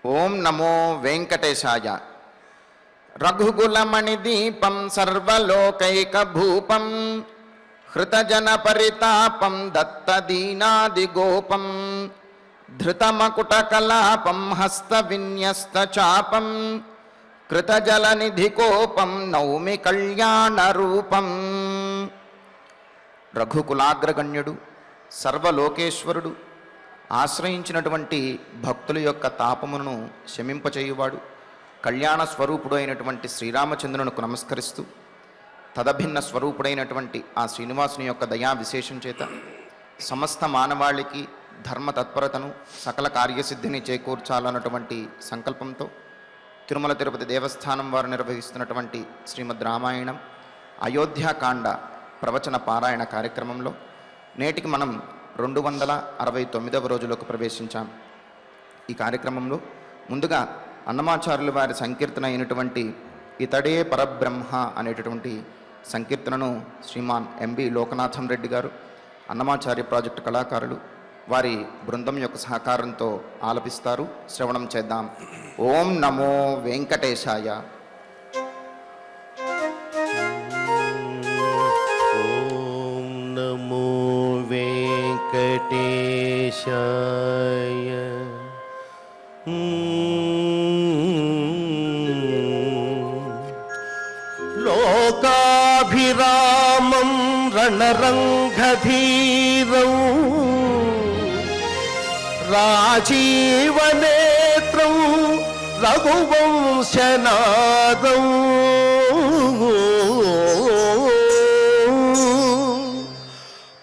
ఓం నమో వెంకటేశాయ. రఘుకులమణిదీపం సర్వలోకైకభూపం హృతజన పరితాపం దత్తదీనాదిగోపం ధృతమకుటకలాపం హస్తవిన్యస్తచాపం కృతజలనిధికోపం నౌమి కళ్యాణరూపం. రఘుకులాగ్రగణ్యుడు, సర్వలోకేశ్వరుడు, ఆశ్రయించినటువంటి భక్తుల యొక్క తాపమును శమింపచేయువాడు, కళ్యాణ స్వరూపుడు అయినటువంటి శ్రీరామచంద్రునికి నమస్కరిస్తూ తదభిన్న స్వరూపుడైనటువంటి ఆ శ్రీనివాసుని యొక్క దయా విశేషం చేత సమస్త మానవాళికి ధర్మ తత్పరతను సకల కార్యసిద్ధిని చేకూర్చాలన్నటువంటి సంకల్పంతో తిరుమల తిరుపతి దేవస్థానం వారు నిర్వహిస్తున్నటువంటి శ్రీమద్ రామాయణం అయోధ్యాకాండ ప్రవచన పారాయణ కార్యక్రమంలో నేటికి మనం 269వ రోజులోకి ప్రవేశించాం. ఈ కార్యక్రమంలో ముందుగా అన్నమాచార్యుల వారి సంకీర్తన అయినటువంటి ఇతడే పరబ్రహ్మ అనేటటువంటి సంకీర్తనను శ్రీమాన్ ఎంబి లోకనాథం రెడ్డి గారు, అన్నమాచార్య ప్రాజెక్టు కళాకారులు, వారి బృందం యొక్క సహకారంతో ఆలపిస్తారు. శ్రవణం చేద్దాం. ఓం నమో వెంకటేశాయ. ఓం నమో వెంకటేశాయ. లోకాభిరామం రణరంగధీరం రాజీవనేత్రం రఘువంశనాదం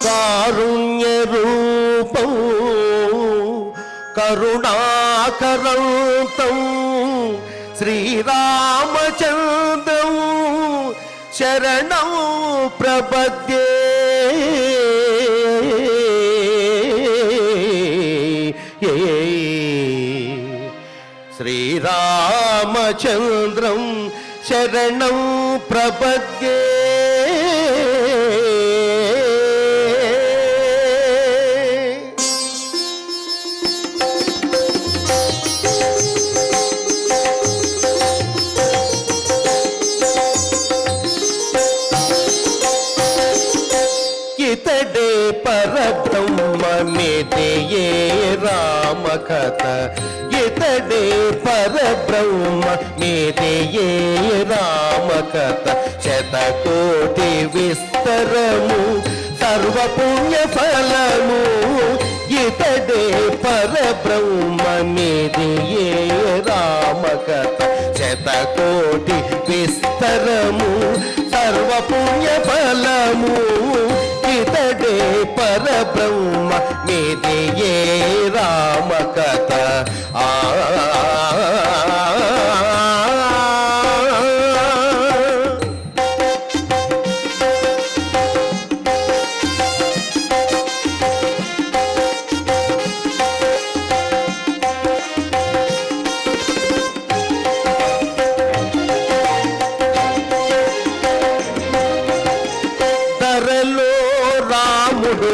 కారుణ్యరూపం కరుణాకరంతం శ్రీరామచంద్రం శరణం ప్రపద్యే. శ్రీరామచంద్రం శరణం ప్రపద్యే. ఇతడే పరబ్రహ్మమిదే రామకథ. ఇతడే పరబ్రహ్మమిదే రామకథ. శతకోటి విస్తరము సర్వపుణ్యఫలము. ఇతడే పరబ్రహ్మమిదే రామకథ. శతకోటి విస్తరము సర్వపుణ్యఫలము. ఇతడే పరబ్రహ్మ మీదే రామకథ.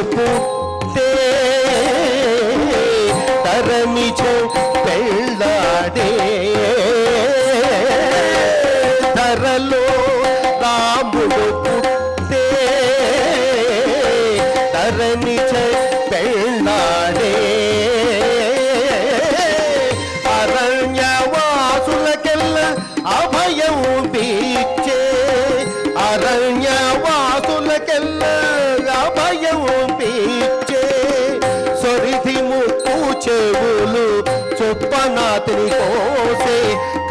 పుట్టే తరమిచో పెళ్ళాడే. ధరలో రాముడు పుట్టే తరమిచో పెళ్ళాడే. అరణ్యవాసులకెల్ల అభయం పీచే. అరణ్యవాసులకెల్ల అభయం పీచే. సొరిధి ముక్కు చెవులు చొప్పనాతిని కోసే.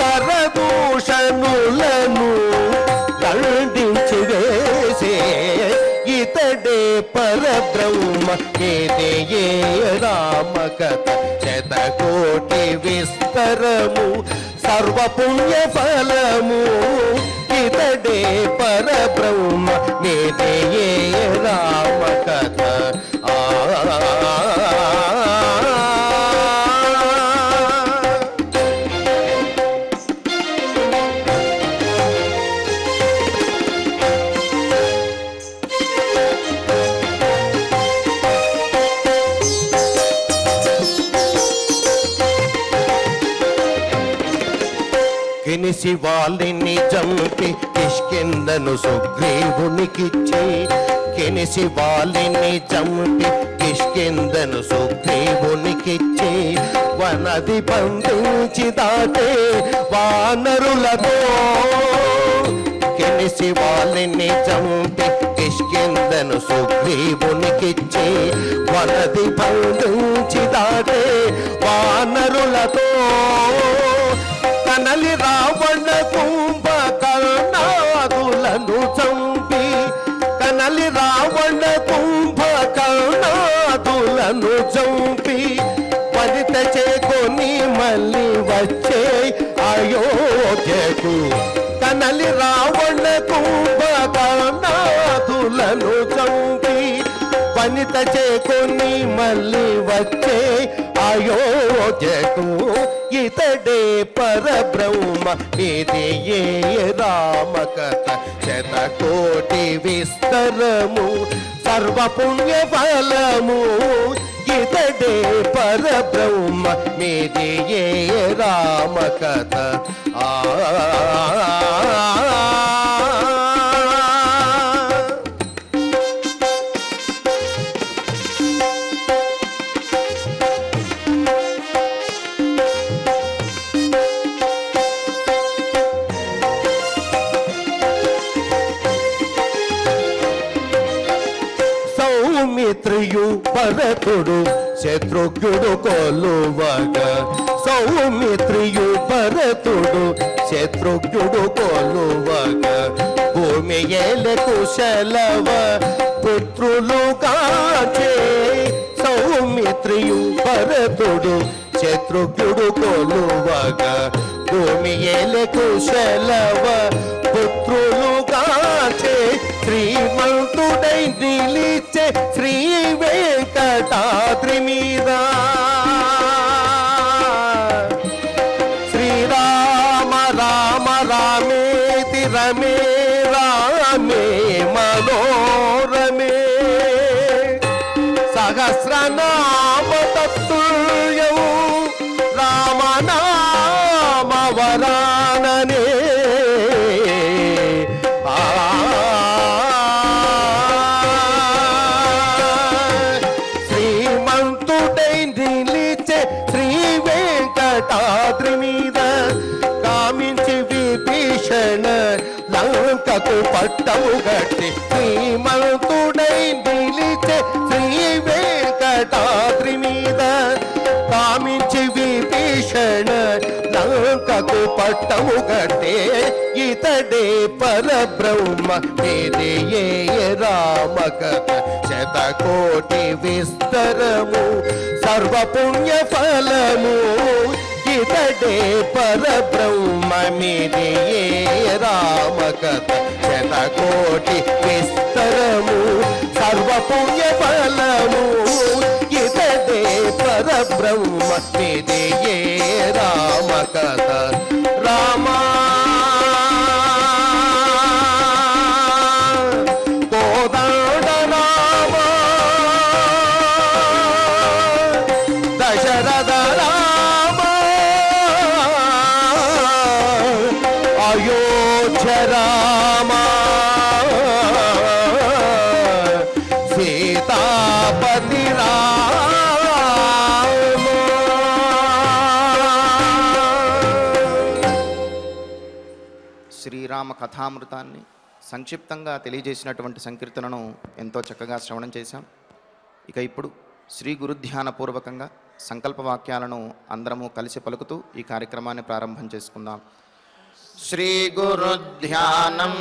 కరదూషణులను ఖండించి వేసే. ఇతడే పరబ్రహ్మ మీదే రామకథ. శతకోటి విస్తరము సర్వపుణ్యఫలము. ఇతడే పరబ్రహ్మ మీదే రామకథ. కినిసి వాళ్ళని చంపి కిష్కిందను సుగ్రీవునికిచ్చి కినిసి వాళ్ళని చంపి కిష్కిందను సుగ్రీవునికిచ్చి వనది బంధించి దాటే వానరులతో కినిసి వాళ్ళని చంపి కిష్కిందను సుగ్రీవునికిచ్చి వనది బంధించి దాటే వానరులతో కనలి రావణ కుంభకర్ణాదులను చంపి కనలి రావణ కుంభకర్ణాదులను చంపి వనిత చేకొని మళ్ళీ వచ్చే అయోధ్యకు కనలి రావణ కుంభకర్ణాదులను చంపి వనిత చేకొని మళ్ళీ వచ్చే అయోధ్యకు ఇతడే పరబ్రహ్మ ఇది ఏ రామకథ శతకోటి విస్తరము సర్వపుణ్య ఫలము ఇతడే పరబ్రహ్మ ఇది ఏ రామకథ సౌమిత్రియు భరతుడు శత్రుఘ్నుడు కొలువగా సౌమిత్రియు భరతుడు శత్రుఘ్నుడు కొలువగా భూమి ఏల కుశలవ పుత్రులు కాచే సౌమిత్రియు భరతుడు శత్రుఘ్నుడు కొలువగా భూమి ఏల కుశలవ పుత్రులు కాచే శ్రీమంతుడై నిలిచే శ్రీ వెంకటాద్రి మీద శ్రీరామ రామ రామేతి రమే రామే మనోరమే సహస్రనామ తత్తుల్యం రామనామ వరాననే వెంకటాద్రి మీద కామించి విభీషణ లంకకు పట్టము గట్టి శ్రీమంతుడై నిలిచే శ్రీ వెంకటాద్రి మీద కామించి విభీషణ లంకకు పట్టము గట్టే ఇతడే పరబ్రహ్మ ఇది ఏ రామకథ శతకోటి విస్తరము సర్వపుణ్య ఫలము ఇతడే పరబ్రహ్మ ఇది ఏ రామకథ శతకోటి విస్తరము సర్వపుణ్య ఫలము ఇతడే పరబ్రహ్మ ఇది ఏ రామకథ రామా దశరథ రామ అయోధ్య రామ సీతాపతి రామ శ్రీరామ కథామృతాన్ని సంక్షిప్తంగా తెలియజేసినటువంటి సంకీర్తనను ఎంతో చక్కగా శ్రవణం చేశాం. ఇక ఇప్పుడు శ్రీ గురుధ్యానపూర్వకంగా సంకల్ప వాక్యాలను అందరము కలిసి పలుకుతూ ఈ కార్యక్రమాన్ని ప్రారంభం చేసుకుందాం. శ్రీ గురుధ్యానం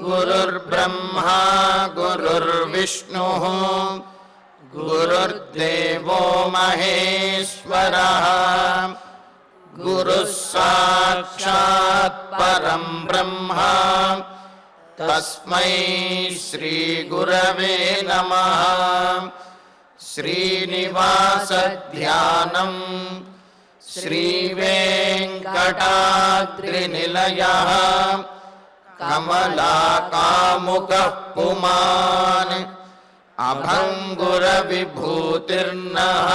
గురుర్బ్రహ్మా గురుర్విష్ణుః గురుర్దేవో మహేశ్వరః గురుః సాక్షాత్ పరం బ్రహ్మ తస్మై శ్రీ గురవే నమః. శ్రీనివాస ధ్యానం శ్రీ వెంకటాద్రినిలయః కమలాకాముకః పుమాన్ అభంగుర విభూతిర్నః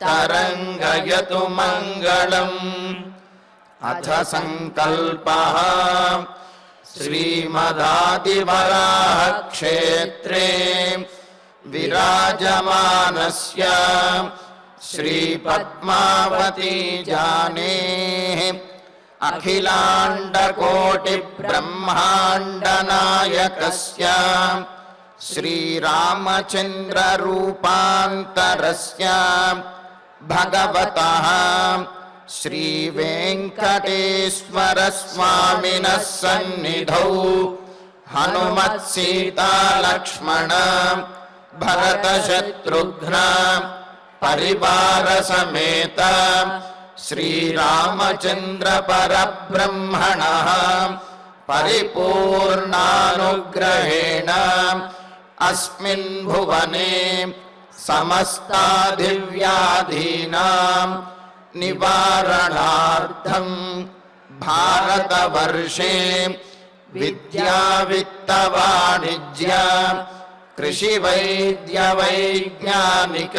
తరంగయతు మంగళం अथ संकल्पः श्रीमदादिवराहक्षेत्रे विराजमानस्य श्रीपद्मावती जानेः अखिलाण्डकोटिब्रह्माण्डनायकस्य श्रीरामचन्द्ररूपान्तरस्य भगवतः श्रीवेङ्कटेश्वरस्वामिनः सन्निधौ हनुमत्सीतालक्ष्मण भरतशत्रुघ्न परिवारसमेत श्रीरामचन्द्र परब्रह्मणः परिपूर्णानुग्रहेण अस्मिन् भुवने समस्तादिव्याधीनां निवारणार्थं भारतवर्षे विद्यावित्तवाणिज्य कृषिवैद्यवैज्ञानिक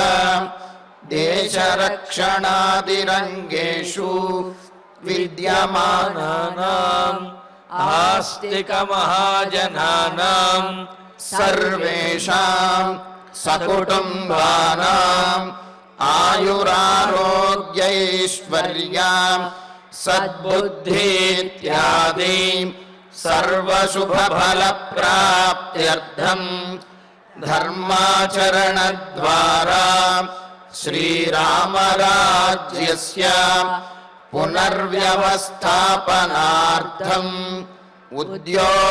देशरक्षणादिरङ्गेषु विद्यमानानाम् आस्तिकमहाजनानां सर्वेषां सकुटुम्बानाम् आयुरारोग्यैश्वर्यां सद्बुद्धीत्यादि सर्वशुभफलप्राप्त्यर्थं धर्माचरणद्वारा श्रीरामराज्यस्य पुनर्व्यवस्थापनार्थम् उद्योगार्थिनां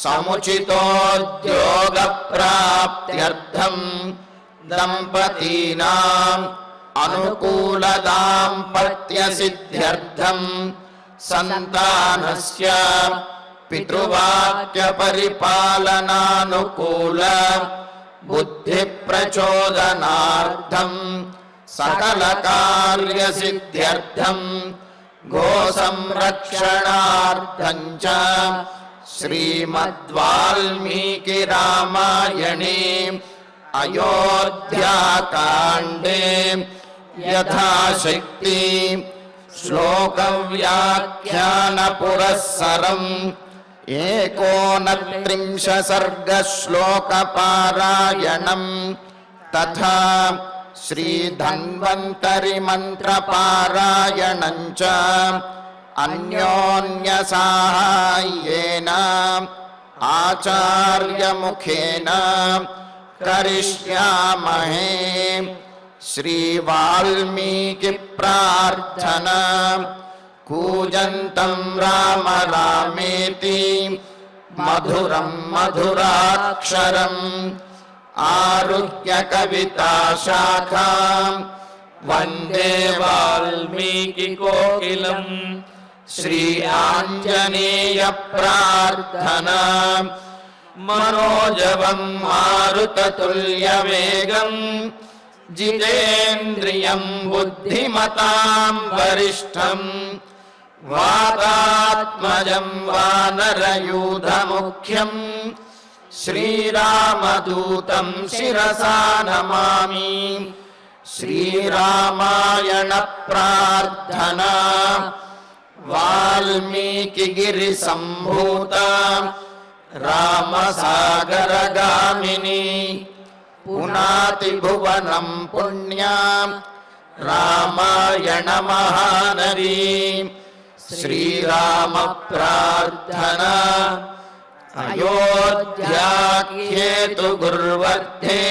समुचितोद्योगप्राप्त्यर्थं दम्पतीनाम् अनुकूलदाम्पत्यसिद्ध्यर्थं सन्तानस्य पितृवाक्यपरिपालनानुकूल बुद्धिप्रचोदनार्थं सकलकार्यसिद्ध्यर्थं गोसंरक्षणार्थं च श्रीमद्वाल्मीकिरामायणे अयोध्याकाण्डे यथाशक्ति श्लोकव्याख्यानपुरःसरम् 29 सर्गश्लोकपारायणम् तथा श्रीधन्वन्तरिमन्त्रपारायणं च अन्योन्यसाहाय्येन आचार्यमुखेन करिष्यामहे। श्रीवाल्मीकिप्रार्थना कूजन्तं राम रामेति मधुरं मधुराक्षरम् आरुह्य कविताशाखां वन्दे वाल्मीकिकोकिलम्। श्री आञ्जनेयप्रार्थना मनोजवं मारुततुल्यवेगं जितेन्द्रियं बुद्धिमतां वरिष्ठं वातात्मजं वानरयूथमुख्यं श्रीरामदूतं शिरसा नमामि। श्रीरामायण प्रार्थना वाल्मीकिगिरिसम्भूता रामसागरगामिनी पुनाति भुवनं पुण्या रामायण महानदी। श्रीराम प्रार्थना अयोध्याख्येतु गुर्वर्धे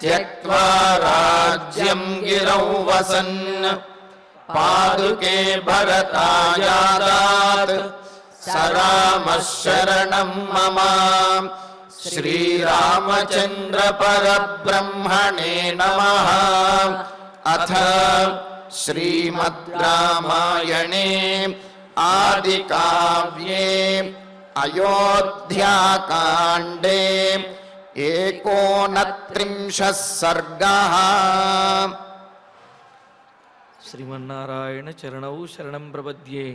त्यक्त्वा राज्यं गिरौ वसन् पादुके भरतायादात् स रामः शरणं मम। श्रीरामचन्द्र परब्रह्मणे नमः। अथ श्रीमद् रामायणे आदिकाव्ये अयोध्याकाण्डे 29 सर्गः। శ్రీమన్నారాయణ చరణౌ శరణం ప్రపద్యే.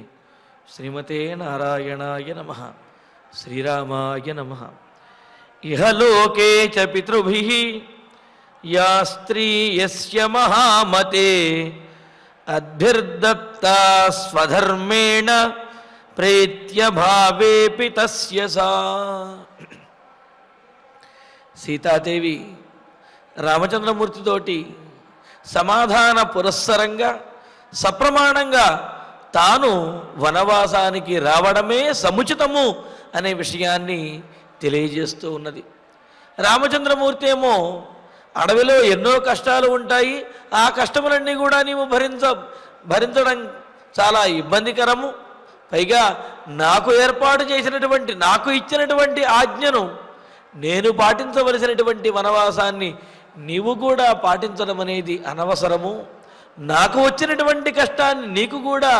శ్రీమతే నారాయణాయ నమః. శ్రీరామాయ నమః. ఇహలోకే చ పితృభిః యా స్త్రీ యస్య మహామతే అద్భిర్దత్తా స్వధర్మేణ ప్రేత్య భావేపి తస్య సా. సీతాదేవి రామచంద్రమూర్తితోటి సమాధాన పురస్సరంగా సప్రమాణంగా తాను వనవాసానికి రావడమే సముచితము అనే విషయాన్ని తెలియజేస్తూ ఉన్నది. రామచంద్రమూర్తి ఏమో అడవిలో ఎన్నో కష్టాలు ఉంటాయి, ఆ కష్టములన్నీ కూడా నీవు భరించడం చాలా ఇబ్బందికరము, పైగా నాకు ఏర్పాటు చేసినటువంటి నాకు ఇచ్చినటువంటి ఆజ్ఞను నేను పాటించవలసినటువంటి వనవాసాన్ని నీవు కూడా పాటించడం అనేది అనవసరము, నాకు వచ్చినటువంటి కష్టాన్ని నీకు కూడా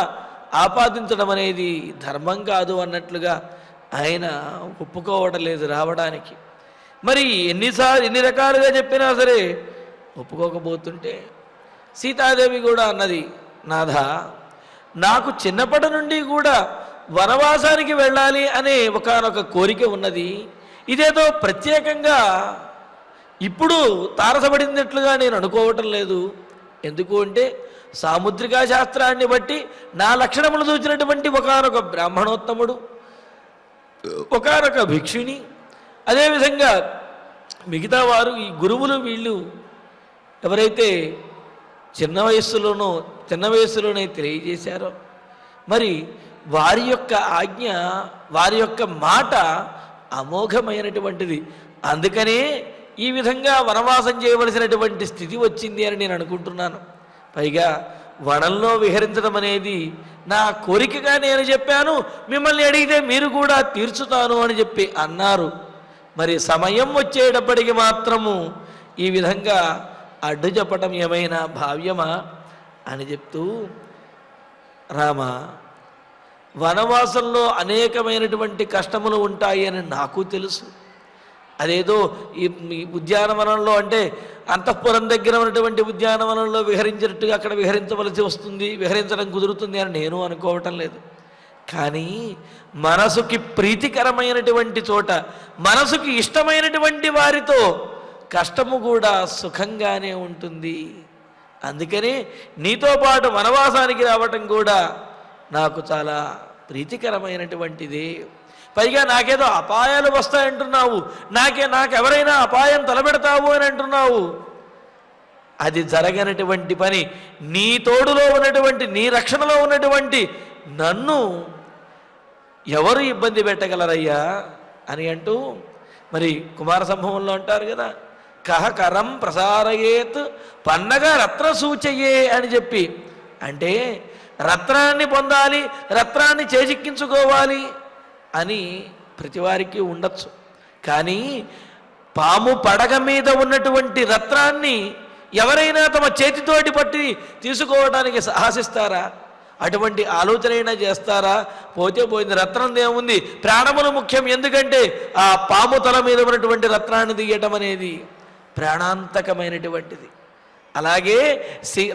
ఆపాదించడం అనేది ధర్మం కాదు అన్నట్లుగా ఆయన ఒప్పుకోవడం లేదు రావడానికి. మరి ఎన్ని రకాలుగా చెప్పినా సరే ఒప్పుకోకపోతుంటే సీతాదేవి కూడా అన్నది, నాథ నాకు చిన్నప్పటి నుండి కూడా వనవాసానికి వెళ్ళాలి అనే ఒకానొక కోరిక ఉన్నది, ఇదేదో ప్రత్యేకంగా ఇప్పుడు తారసపడినట్లుగా నేను అనుకోవటం లేదు. ఎందుకు అంటే సాముద్రికా శాస్త్రాన్ని బట్టి నా లక్షణములు చూసినటువంటి ఒకానొక బ్రాహ్మణోత్తముడు, ఒకానొక భిక్షుని, అదేవిధంగా మిగతా వారు ఈ గురువులు వీళ్ళు ఎవరైతే చిన్న వయస్సులోనే తెలియజేశారో మరి వారి యొక్క ఆజ్ఞ వారి యొక్క మాట అమోఘమైనటువంటిది. అందుకనే ఈ విధంగా వనవాసం చేయవలసినటువంటి స్థితి వచ్చింది అని నేను అనుకుంటున్నాను. పైగా వనంలో విహరించడం అనేది నా కోరికగా నేను చెప్పాను, మిమ్మల్ని అడిగితే మీరు కూడా తీర్చుతాను అని చెప్పి అన్నారు. మరి సమయం వచ్చేటప్పటికి మాత్రము ఈ విధంగా అడ్డు చెప్పటం ఏమైనా భావ్యమా అని చెప్తూ, రామ వనవాసంలో అనేకమైనటువంటి కష్టములు ఉంటాయి అని నాకు తెలుసు. అదేదో ఈ ఉద్యానవనంలో అంటే అంతఃపురం దగ్గర ఉన్నటువంటి ఉద్యానవనంలో విహరించినట్టుగా అక్కడ విహరించవలసి వస్తుంది, విహరించడం కుదురుతుంది అని నేను అనుకోవటం లేదు. కానీ మనసుకి ప్రీతికరమైనటువంటి చోట, మనసుకి ఇష్టమైనటువంటి వారితో కష్టము కూడా సుఖంగానే ఉంటుంది. అందుకని నీతో పాటు వనవాసానికి రావటం కూడా నాకు చాలా ప్రీతికరమైనటువంటిది. పైగా నాకేదో అపాయాలు వస్తాయంటున్నావు, నాకెవరైనా అపాయం తలబెడతావు అని అంటున్నావు. అది జరగనటువంటి పని. నీ తోడులో ఉన్నటువంటి, నీ రక్షణలో ఉన్నటువంటి నన్ను ఎవరు ఇబ్బంది పెట్టగలరయ్యా అని అంటూ, మరి కుమార సంభవంలో అంటారు కదా, కహ కరం ప్రసారయేత్ పన్నగ రత్న సూచయే అని చెప్పి, అంటే రత్నాన్ని పొందాలి, రత్నాన్ని చేజిక్కించుకోవాలి అని ప్రతివారికి ఉండొచ్చు. కానీ పాము పడగ మీద ఉన్నటువంటి రత్నాన్ని ఎవరైనా తమ చేతితోటి పట్టి తీసుకోవడానికి సాహసిస్తారా? అటువంటి ఆలోచనైనా చేస్తారా? పోతే పోయింది, రత్నం ఏముంది, ప్రాణములు ముఖ్యం. ఎందుకంటే ఆ పాము తల మీద ఉన్నటువంటి రత్నాన్ని తీయటం అనేది ప్రాణాంతకమైనటువంటిది. అలాగే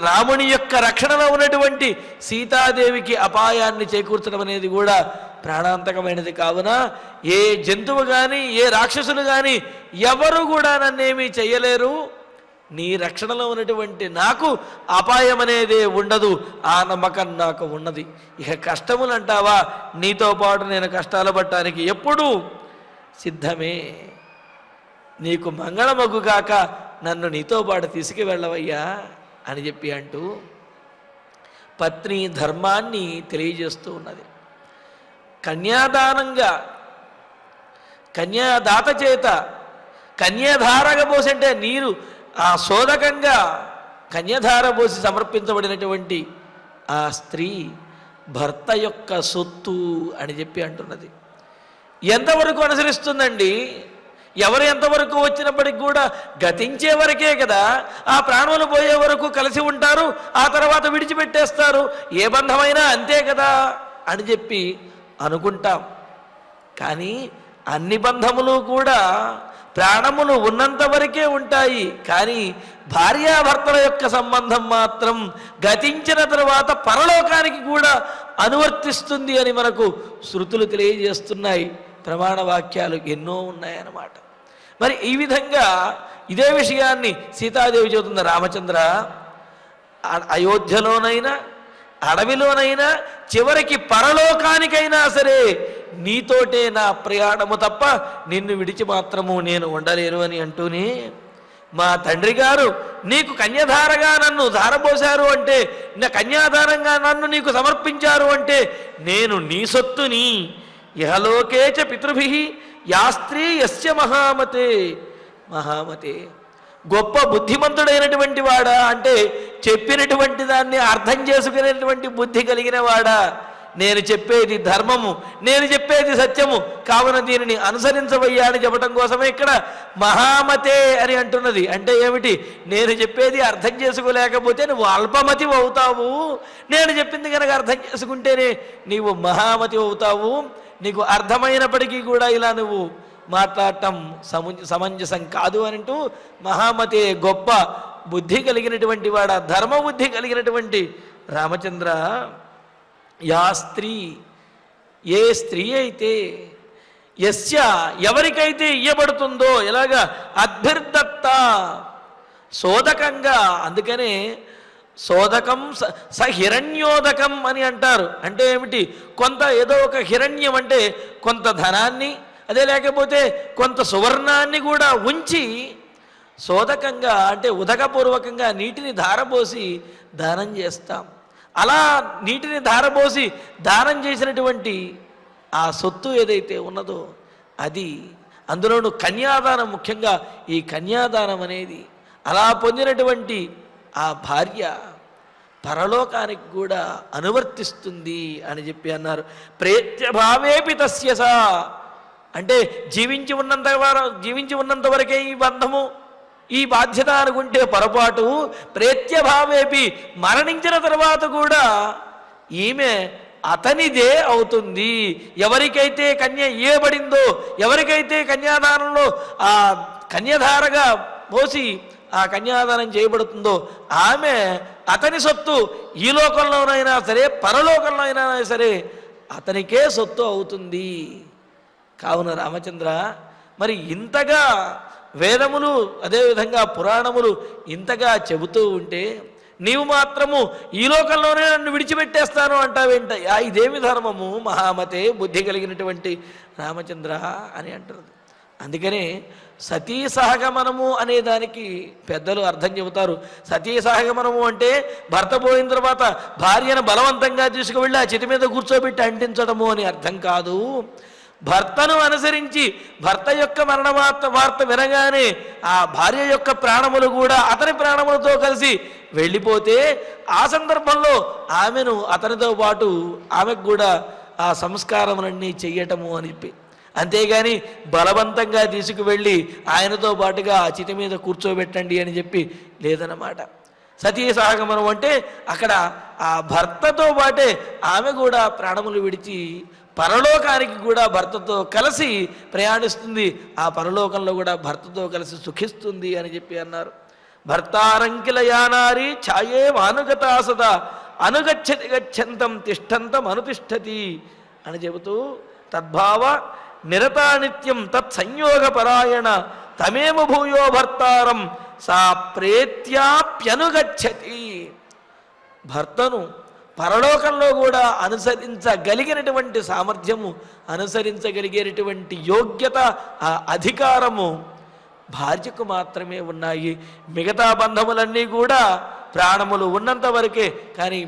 రాముని యొక్క రక్షణలో ఉన్నటువంటి సీతాదేవికి అపాయాన్ని చేకూర్చడం అనేది కూడా ప్రాణాంతకమైనది. కావున ఏ జంతువు కానీ ఏ రాక్షసులు కానీ ఎవరు కూడా నన్నేమీ చెయ్యలేరు. నీ రక్షణలో ఉన్నటువంటి నాకు అపాయం అనేదే ఉండదు, ఆ నమ్మకం నాకు ఉన్నది. ఇక కష్టములు అంటావా, నీతో పాటు నేను కష్టాలు పడటానికి ఎప్పుడూ సిద్ధమే. నీకు మంగళమగు కాక నన్ను నీతో పాటు తీసుకువెళ్ళవయ్యా అని చెప్పి అంటూ పత్ని ధర్మాన్ని తెలియజేస్తూ ఉన్నది. కన్యాదానంగా కన్యాదాత చేత కన్యాధారగ పోసి, అంటే నీరు ఆ శోధకంగా కన్యాధార పోసి సమర్పించబడినటువంటి ఆ స్త్రీ భర్త యొక్క సొత్తు అని చెప్పి అంటున్నది. ఎంతవరకు అనుసరిస్తుందండి? ఎవరు ఎంతవరకు వచ్చినప్పటికి కూడా గతించే వరకే కదా, ఆ ప్రాణులు పోయే వరకు కలిసి ఉంటారు, ఆ తర్వాత విడిచిపెట్టేస్తారు. ఏ బంధమైనా అంతే కదా అని చెప్పి అనుకుంటాం. కానీ అన్ని బంధములు కూడా ప్రాణములు ఉన్నంత వరకే ఉంటాయి. కానీ భార్యాభర్తల యొక్క సంబంధం మాత్రం గతించిన తర్వాత పరలోకానికి కూడా అనువర్తిస్తుంది అని మనకు శృతులు తెలియజేస్తున్నాయి. ప్రమాణ వాక్యాలు ఎన్నో ఉన్నాయన్నమాట. మరి ఈ విధంగా ఇదే విషయాన్ని సీతాదేవి చెబుతుంది, రామచంద్ర అయోధ్యలోనైనా అడవిలోనైనా చివరికి పరలోకానికైనా సరే నీతోటే నా ప్రయాణము తప్ప నిన్ను విడిచి మాత్రము నేను ఉండలేను అని అంటూనే మా తండ్రి గారు నీకు కన్యాధారగా నన్ను ధారపోశారు అంటే, నా కన్యాదానంగా నన్ను నీకు సమర్పించారు అంటే నేను నీ సొత్తుని. ఇహలోకేచ పితృభి యా స్త్రీ యస్య మహామతే. మహామతే గొప్ప బుద్ధిమంతుడైనటువంటి వాడా అంటే చెప్పినటువంటి దాన్ని అర్థం చేసుకునేటువంటి బుద్ధి కలిగిన వాడా. నేను చెప్పేది ధర్మము, నేను చెప్పేది సత్యము, కావున దీనిని అనుసరించవయ్యా అని చెప్పడం కోసమే ఇక్కడ మహామతే అని అంటున్నది. అంటే ఏమిటి? నేను చెప్పేది అర్థం చేసుకోలేకపోతే నువ్వు అల్పమతి అవుతావు, నేను చెప్పింది కనుక అర్థం చేసుకుంటేనే నీవు మహామతి అవుతావు. నీకు అర్థమైనప్పటికీ కూడా ఇలా నువ్వు మాట్లాడటం సమంజసం కాదు అని అంటూ మహామతే గొప్ప బుద్ధి కలిగినటువంటి వాడ, ధర్మబుద్ధి కలిగినటువంటి రామచంద్ర, యా స్త్రీ, ఏ స్త్రీ అయితే, యస్య ఎవరికైతే ఇయ్యబడుతుందో, ఎలాగా అద్భిర్దత్త సోదకంగా, అందుకనే సోదకం స హిరణ్యోదకం అని అంటారు. అంటే ఏమిటి? కొంత ఏదో ఒక హిరణ్యం అంటే కొంత ధనాన్ని, అదే లేకపోతే కొంత సువర్ణాన్ని కూడా ఉంచి సోదకంగా అంటే ఉదకపూర్వకంగా నీటిని ధారపోసి దానం చేస్తాం. అలా నీటిని ధారపోసి దానం చేసినటువంటి ఆ సొత్తు ఏదైతే ఉన్నదో అది, అందులోనూ కన్యాదానం, ముఖ్యంగా ఈ కన్యాదానం అనేది అలా పొందినటువంటి ఆ భార్య పరలోకానికి కూడా అనువర్తిస్తుంది అని చెప్పి అన్నారు. ప్రేత్యభావేపి తస్యస అంటే జీవించి ఉన్నంత వరకే ఈ బంధము, ఈ బాధ్యత అనుకుంటే పొరపాటు. ప్రేత్యభావేపి మరణించిన తర్వాత కూడా ఈమె అతనిదే అవుతుంది. ఎవరికైతే కన్య ఇయ్యబడిందో, ఎవరికైతే కన్యాదానంలో ఆ కన్యధారగా పోసి ఆ కన్యాదానం చేయబడుతుందో ఆమె అతని సొత్తు. ఈ లోకంలోనైనా సరే పరలోకంలో అయినా సరే అతనికే సొత్తు అవుతుంది. కావున రామచంద్ర, మరి ఇంతగా వేదములు అదేవిధంగా పురాణములు ఇంతగా చెబుతూ ఉంటే నీవు మాత్రము ఈ లోకంలోనే నన్ను విడిచిపెట్టేస్తాను అంటావేంటయ్యా? ఇదేమి ధర్మము మహామతే, బుద్ధి కలిగినటువంటి రామచంద్ర అని అంటారు. అందుకనే సతీ సహగమనము అనే దానికి పెద్దలు అర్థం చెబుతారు. సతీ సహగమనము అంటే భర్త పోయిన తర్వాత భార్యను బలవంతంగా తీసుకువెళ్ళి ఆ చితి మీద కూర్చోబెట్టి అంటించడము అని అర్థం కాదు. భర్తను అనుసరించి భర్త యొక్క మరణ వార్త వినగానే ఆ భార్య యొక్క ప్రాణములు కూడా అతని ప్రాణములతో కలిసి వెళ్ళిపోతే ఆ సందర్భంలో ఆమెను అతనితో పాటు ఆమెకు కూడా ఆ సంస్కారములన్నీ చెయ్యటము అని చెప్పి, అంతేగాని బలవంతంగా తీసుకువెళ్ళి ఆయనతో పాటుగా ఆ చితి మీద కూర్చోబెట్టండి అని చెప్పి లేదన్నమాట. సతీ సహగమనం అంటే అక్కడ ఆ భర్తతో పాటే ఆమె కూడా ప్రాణములు విడిచి పరలోకానికి కూడా భర్తతో కలిసి ప్రయాణిస్తుంది. ఆ పరలోకంలో కూడా భర్తతో కలిసి సుఖిస్తుంది అని చెప్పి అన్నారు. భర్తారంకిల యానారి ఛాయే అనుగతా సదా అనుగచ్చతి గచ్చంతం తిష్టంతం అనుతిష్టతి అని చెబుతూ తద్భావ నిరతానిత్యం తత్సంయోగపరాయణ తమేమ భూయో భర్తారం సా ప్రేత్యాప్యనుగచ్చతి. భర్తను పరలోకంలో కూడా అనుసరించగలిగినటువంటి సామర్థ్యము, అనుసరించగలిగేటువంటి యోగ్యత, ఆ అధికారము భార్యకు మాత్రమే ఉన్నాయి. మిగతా బంధములన్నీ కూడా ప్రాణములు ఉన్నంత వరకే. కానీ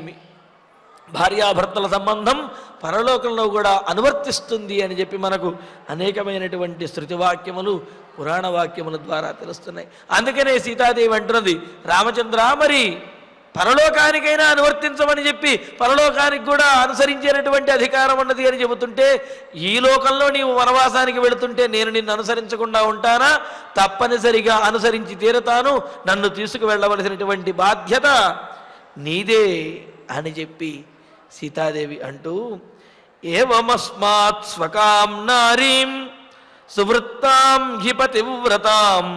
భార్యాభర్తల సంబంధం పరలోకంలో కూడా అనువర్తిస్తుంది అని చెప్పి మనకు అనేకమైనటువంటి శృతివాక్యములు పురాణ వాక్యముల ద్వారా తెలుస్తున్నాయి. అందుకనే సీతాదేవి అంటున్నది, రామచంద్ర మరి పరలోకానికైనా అనువర్తించమని చెప్పి పరలోకానికి కూడా అనుసరించేటటువంటి అధికారం ఉన్నది అని చెబుతుంటే, ఈ లోకంలో నీవు వనవాసానికి వెళుతుంటే నేను నిన్ను అనుసరించకుండా ఉంటానా? తప్పనిసరిగా అనుసరించి తీరుతాను. నన్ను తీసుకువెళ్ళవలసినటువంటి బాధ్యత నీదే అని చెప్పి సీతాదేవి అంటూ, ఏవమస్మాత్ స్వకాం నారీం సువృత్తాం హి పతివ్రతాం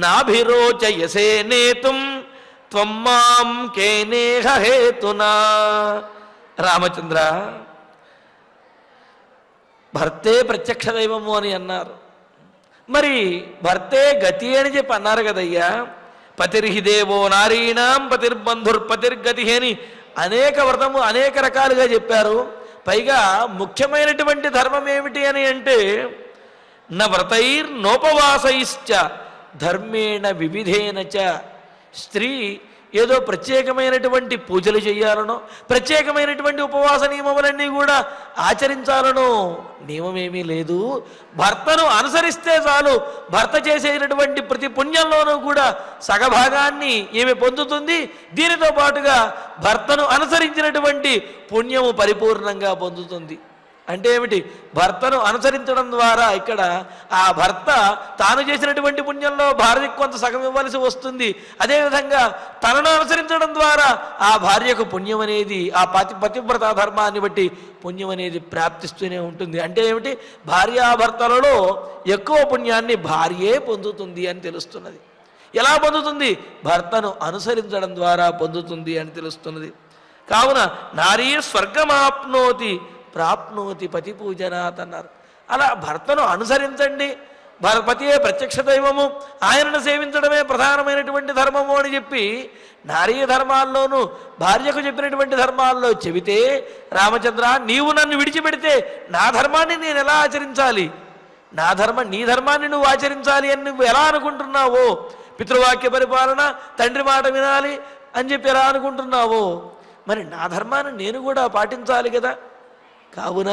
నాభిరోచయసే నేతుం త్వం మాం కేనేహ హేతునా. రామచంద్ర, భర్తే ప్రత్యక్ష దైవము అని అన్నారు. మరి భర్తే గతి అని చెప్పి అన్నారు కదయ్యా. పతిర్హి దేవో నారీణాం పతిర్బంధుర్ పతిర్గతి అని అనేక రకాలుగా చెప్పారు. పైగా ముఖ్యమైనటువంటి ధర్మం ఏమిటి అని అంటే న వ్రతైర్నోపవాసైశ్చ ధర్మేణ వివిధేన చ. స్త్రీ ఏదో ప్రత్యేకమైనటువంటి పూజలు చేయాలనో ప్రత్యేకమైనటువంటి ఉపవాస నియమములన్నీ కూడా ఆచరించాలనో నియమమేమీ లేదు. భర్తను అనుసరిస్తే చాలు భర్త చేసేటటువంటి ప్రతి పుణ్యంలోనూ కూడా సగభాగాన్ని ఈమె పొందుతుంది. దీనితో పాటుగా భర్తను అనుసరించినటువంటి పుణ్యము పరిపూర్ణంగా పొందుతుంది. అంటే ఏమిటి? భర్తను అనుసరించడం ద్వారా ఇక్కడ ఆ భర్త తాను చేసినటువంటి పుణ్యంలో భార్యకు కొంత సగం ఇవ్వాల్సి వస్తుంది. అదేవిధంగా తనను అనుసరించడం ద్వారా ఆ భార్యకు పుణ్యం అనేది ఆ పతివ్రత ధర్మాన్ని బట్టి పుణ్యం అనేది ప్రాప్తిస్తూనే ఉంటుంది. అంటే ఏమిటి? భార్యాభర్తలలో ఎక్కువ పుణ్యాన్ని భార్యే పొందుతుంది అని తెలుస్తున్నది. ఎలా పొందుతుంది? భర్తను అనుసరించడం ద్వారా పొందుతుంది అని తెలుస్తున్నది. కావున నారీ స్వర్గమాప్నోతి ప్రాప్నోతి పతి పూజనాత్ అన్నారు. అలా భర్తను అనుసరించండి, పతియే ప్రత్యక్ష దైవము, ఆయనను సేవించడమే ప్రధానమైనటువంటి ధర్మము అని చెప్పి నారీ ధర్మాల్లోనూ భార్యకు చెప్పినటువంటి ధర్మాల్లో చెబితే, రామచంద్ర నీవు నన్ను విడిచిపెడితే నా ధర్మాన్ని నేను ఎలా ఆచరించాలి? నీ ధర్మాన్ని నువ్వు ఆచరించాలి అని నువ్వు ఎలా అనుకుంటున్నావో, పితృవాక్య పరిపాలన, తండ్రి మాట వినాలి అని చెప్పి ఎలా అనుకుంటున్నావో, మరి నా ధర్మాన్ని నేను కూడా పాటించాలి కదా. కావున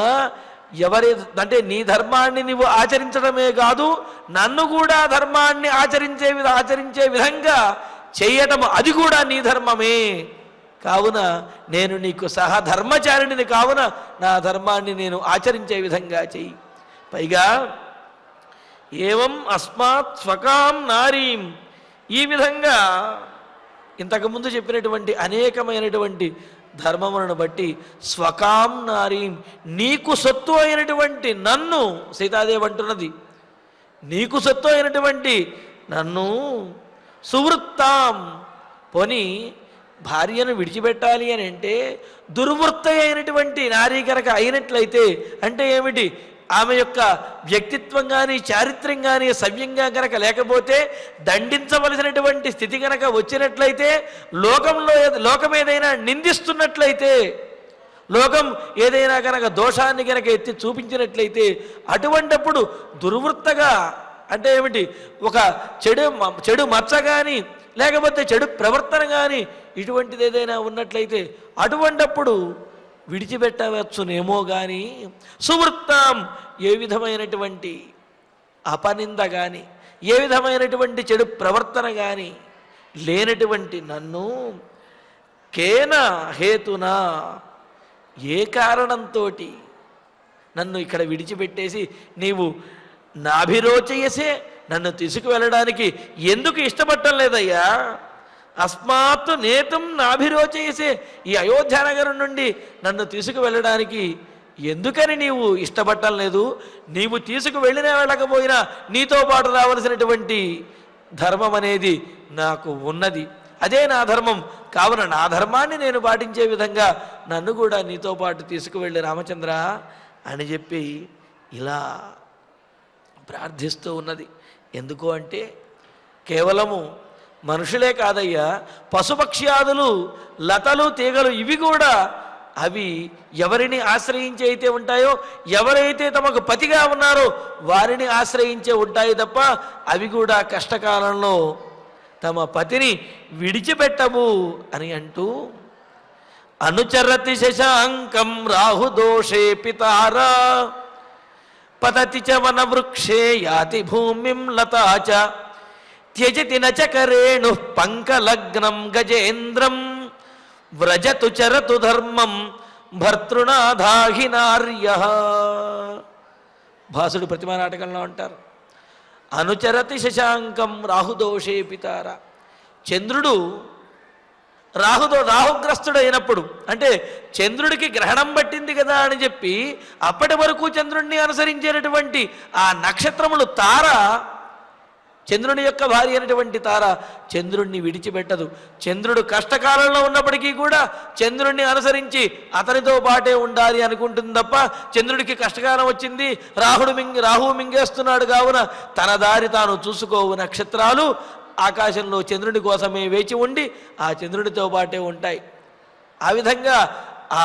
అంటే నీ ధర్మాన్ని నువ్వు ఆచరించడమే కాదు, నన్ను కూడా ధర్మాన్ని ఆచరించే విధంగా చేయటం అది కూడా నీ ధర్మమే. కావున నేను నీకు సహధర్మచారిణిని, కావున నా ధర్మాన్ని నేను ఆచరించే విధంగా చెయ్యి. పైగా ఏవం అస్మాత్ స్వకాం నారీం, ఈ విధంగా ఇంతకుముందు చెప్పినటువంటి అనేకమైనటువంటి ధర్మములను బట్టి స్వకాం నారీం, నీకు సొత్తు అయినటువంటి నన్ను, సీతాదేవి అంటున్నది, నీకు సొత్తు అయినటువంటి నన్ను సువృత్తాం, పోని భార్యను విడిచిపెట్టాలి అని అంటే దుర్వృత్త అయినటువంటి నారీ కనుక అయినట్లయితే, అంటే ఏమిటి? ఆమె యొక్క వ్యక్తిత్వం కానీ చారిత్ర్యం కానీ సవ్యంగా కనుక లేకపోతే, దండించవలసినటువంటి స్థితి కనుక వచ్చినట్లయితే, లోకం ఏదైనా నిందిస్తున్నట్లయితే, లోకం ఏదైనా కనుక దోషాన్ని కనుక ఎత్తి చూపించినట్లయితే, అటువంటప్పుడు దుర్వృత్తగా అంటే ఏమిటి? ఒక చెడు మచ్చ కానీ లేకపోతే చెడు ప్రవర్తన కానీ ఇటువంటిది ఏదైనా ఉన్నట్లయితే అటువంటప్పుడు విడిచిపెట్టవచ్చునేమో కానీ, సువృత్తాం, ఏ విధమైనటువంటి అపనింద కానీ ఏ విధమైనటువంటి చెడు ప్రవర్తన కానీ లేనటువంటి నన్ను కేన హేతునా, ఏ కారణంతో నన్ను ఇక్కడ విడిచిపెట్టేసి నీవు నాభిరోచయసే నన్ను తీసుకువెళ్ళడానికి ఎందుకు ఇష్టపడటం లేదయ్యా? అస్మాత్ నేతం నాభిరోచయసే, ఈ అయోధ్యానగరం నుండి నన్ను తీసుకువెళ్ళడానికి ఎందుకని నీవు ఇష్టపడటం లేదు? నీవు తీసుకువెళ్ళినా వెళ్ళకపోయినా నీతో పాటు రావలసినటువంటి ధర్మం అనేది నాకు ఉన్నది, అదే నా ధర్మం. కావున నా ధర్మాన్ని నేను పాటించే విధంగా నన్ను కూడా నీతో పాటు తీసుకువెళ్ళి రామచంద్ర అని చెప్పి ఇలా ప్రార్థిస్తూ ఉన్నది. ఎందుకు అంటే కేవలము మనుషులే కాదయ్యా, పశుపక్ష్యాదులు, లతలు, తీగలు ఇవి కూడా అవి ఎవరిని ఆశ్రయించి అయితే ఉంటాయో, ఎవరైతే తమకు పతిగా ఉన్నారో వారిని ఆశ్రయించే ఉంటాయి తప్ప అవి కూడా కష్టకాలంలో తమ పతిని విడిచిపెట్టవు అని అంటూ, అనుచరతి శశాంకం రాహుదోషే పితారా పతతి చ వన వృక్షే యాతి భూమిం లతాచ త్యజతి నచకరేణు పంకలగ్నం గజేంద్రం వ్రజతు చరతు ధర్మం భర్తృనాధాహి నార్యః. భాసుడు ప్రతిమా నాటకంలో అంటారు, అనుచరతి శశాంకం రాహుదోషే పితార. చంద్రుడు రాహుగ్రస్తుడైనప్పుడు, అంటే చంద్రుడికి గ్రహణం పట్టింది కదా అని చెప్పి అప్పటి వరకు చంద్రుడిని అనుసరించేటటువంటి ఆ నక్షత్రములు తార, చంద్రుని యొక్క భార్య అయినటువంటి తార చంద్రుడిని విడిచిపెట్టదు. చంద్రుడు కష్టకాలంలో ఉన్నప్పటికీ కూడా చంద్రుడిని అనుసరించి అతనితో పాటే ఉండాలి అనుకుంటుంది తప్ప, చంద్రుడికి కష్టకాలం వచ్చింది, రాహువు మింగేస్తున్నాడు కావున తన దారి తాను చూసుకోవు నక్షత్రాలు ఆకాశంలో చంద్రుడి కోసమే వేచి ఉండి ఆ చంద్రుడితో పాటే ఉంటాయి. ఆ విధంగా ఆ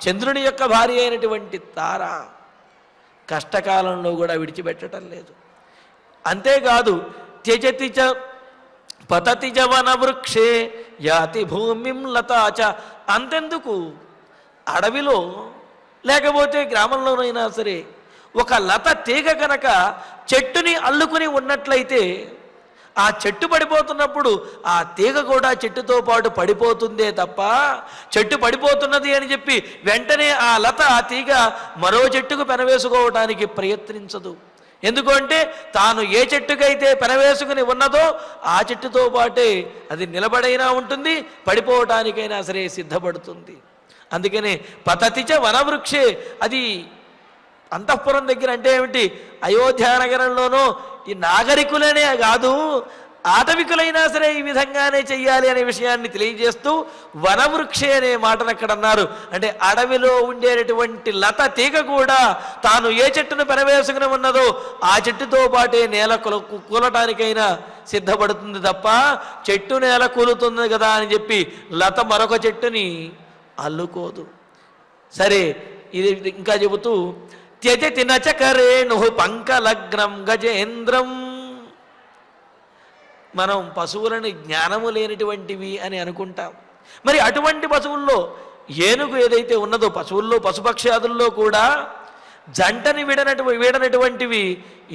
చంద్రుని యొక్క భార్య అయినటువంటి తార కష్టకాలంలో కూడా విడిచిపెట్టడం లేదు. అంతేకాదు త్యజతి చ పతతి చ వనవృక్షే యాతి భూమిం లతాచ. అంతెందుకు, అడవిలో లేకపోతే గ్రామంలోనైనా సరే ఒక లత తీగ కనుక చెట్టుని అల్లుకుని ఉన్నట్లయితే ఆ చెట్టు పడిపోతున్నప్పుడు ఆ తీగ కూడా చెట్టుతో పాటు పడిపోతుందే తప్ప చెట్టు పడిపోతున్నది అని చెప్పి వెంటనే ఆ లత ఆ తీగ మరో చెట్టుకు పెనవేసుకోవడానికి ప్రయత్నించదు. ఎందుకంటే తాను ఏ చెట్టుకైతే పెనవేసుకుని ఉన్నదో ఆ చెట్టుతో పాటే అది నిలబడైనా ఉంటుంది, పడిపోవటానికైనా సరే సిద్ధపడుతుంది. అందుకనే పతతిచ వనవృక్షే, అది అంతఃపురం దగ్గర అంటే ఏమిటి, అయోధ్య నగరంలోనూ ఈ నాగరికులనే కాదు ఆటవికులైనా సరే ఈ విధంగానే చెయ్యాలి అనే విషయాన్ని తెలియజేస్తూ వనవృక్షే అనే మాటను అక్కడ అన్నారు. అంటే అడవిలో ఉండేటటువంటి లత తీగ కూడా తాను ఏ చెట్టును పెనవేసుకుని ఉన్నదో ఆ చెట్టుతో పాటే నేల కూలటానికైనా సిద్ధపడుతుంది తప్ప చెట్టు నేల కూలుతుంది కదా అని చెప్పి లత మరొక చెట్టుని అల్లుకోదు. సరే, ఇది ఇంకా చెబుతూ త్యజతి నచకరేణు పంకలగ్నం గజేంద్రం. మనం పశువులని జ్ఞానము లేనిటువంటివి అని అనుకుంటాం. మరి అటువంటి పశువుల్లో ఏనుగు ఏదైతే ఉన్నదో, పశువుల్లో పశుపక్ష్యాదుల్లో కూడా జంటని వీడనటువంటివి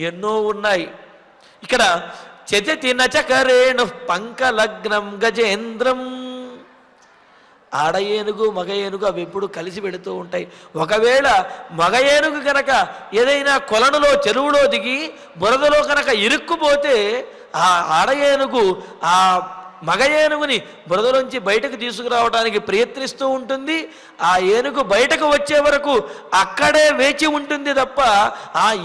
ఎన్నో ఉన్నాయి. ఇక్కడ త్యజతి నచకరేణు పంకలగ్నం గజేంద్రం. ఆడ ఏనుగు మగ ఏనుగు అవి ఎప్పుడు కలిసి పెడుతూ ఉంటాయి. ఒకవేళ మగ ఏనుగు కనుక ఏదైనా కొలనులో చెరువులో దిగి బురదలో కనుక ఇరుక్కుపోతే ఆ ఆడ ఏనుగు ఆ మగ ఏనుగుని బురదలోంచి బయటకు తీసుకురావడానికి ప్రయత్నిస్తూ ఉంటుంది. ఆ ఏనుగు బయటకు వచ్చే వరకు అక్కడే వేచి ఉంటుంది తప్ప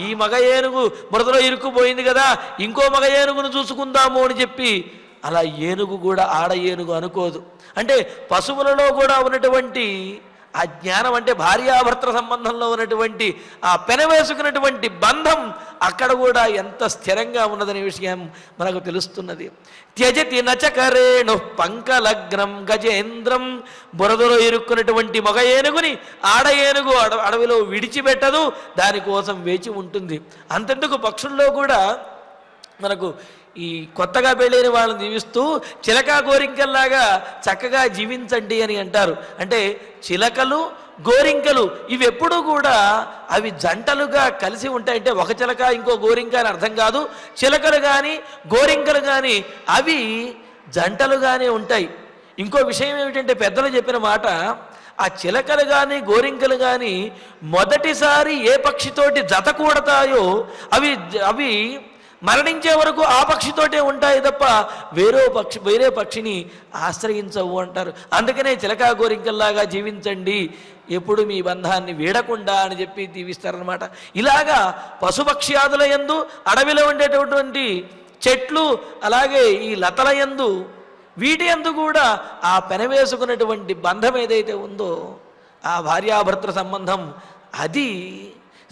ఈ మగ ఏనుగు బురదలో ఇరుక్కుపోయింది కదా ఇంకో మగ ఏనుగును చూసుకుందాము అని చెప్పి అలా ఏనుగు కూడా ఆడ ఏనుగు అనుకోదు. అంటే పశువులలో కూడా ఉన్నటువంటి ఆ జ్ఞానం, అంటే భార్యాభర్తల సంబంధంలో ఉన్నటువంటి ఆ పెనవేసుకున్నటువంటి బంధం అక్కడ కూడా ఎంత స్థిరంగా ఉన్నదనే విషయం మనకు తెలుస్తున్నది. త్యజతి నచకరేణు పంకలగ్నం గజేంద్రం. బురదలో ఇరుక్కున్నటువంటి మగ ఏనుగుని ఆడ ఏనుగు అడవిలో విడిచిపెట్టదు, దానికోసం వేచి ఉంటుంది. అంతెందుకు పక్షుల్లో కూడా మనకు ఈ కొత్తగా పెళ్ళైన వాళ్ళని జీవిస్తూ చిలక గోరింకల్లాగా చక్కగా జీవించండి అని అంటారు. అంటే చిలకలు గోరింకలు ఇవి ఎప్పుడూ కూడా అవి జంటలుగా కలిసి ఉంటాయి. అంటే ఒక చిలక ఇంకో గోరింక అని అర్థం కాదు. చిలకలు కానీ గోరింకలు కానీ అవి జంటలుగానే ఉంటాయి. ఇంకో విషయం ఏమిటంటే పెద్దలు చెప్పిన మాట, ఆ చిలకలు కానీ గోరింకలు కానీ మొదటిసారి ఏ పక్షితోటి జత కూడతాయో అవి మరణించే వరకు ఆ పక్షితోటే ఉంటాయి తప్ప వేరే పక్షిని ఆశ్రయించవు అంటారు. అందుకనే చిలకా గోరింకల్లాగా జీవించండి, ఎప్పుడు మీ బంధాన్ని వీడకుండా అని చెప్పి దీవిస్తారనమాట. ఇలాగా పశుపక్ష్యాదుల యందు అడవిలో ఉండేటటువంటి చెట్లు అలాగే ఈ లతల యందు వీటి యందు కూడా ఆ పెనవేసుకున్నటువంటి బంధం ఏదైతే ఉందో ఆ భార్యాభర్తల సంబంధం అది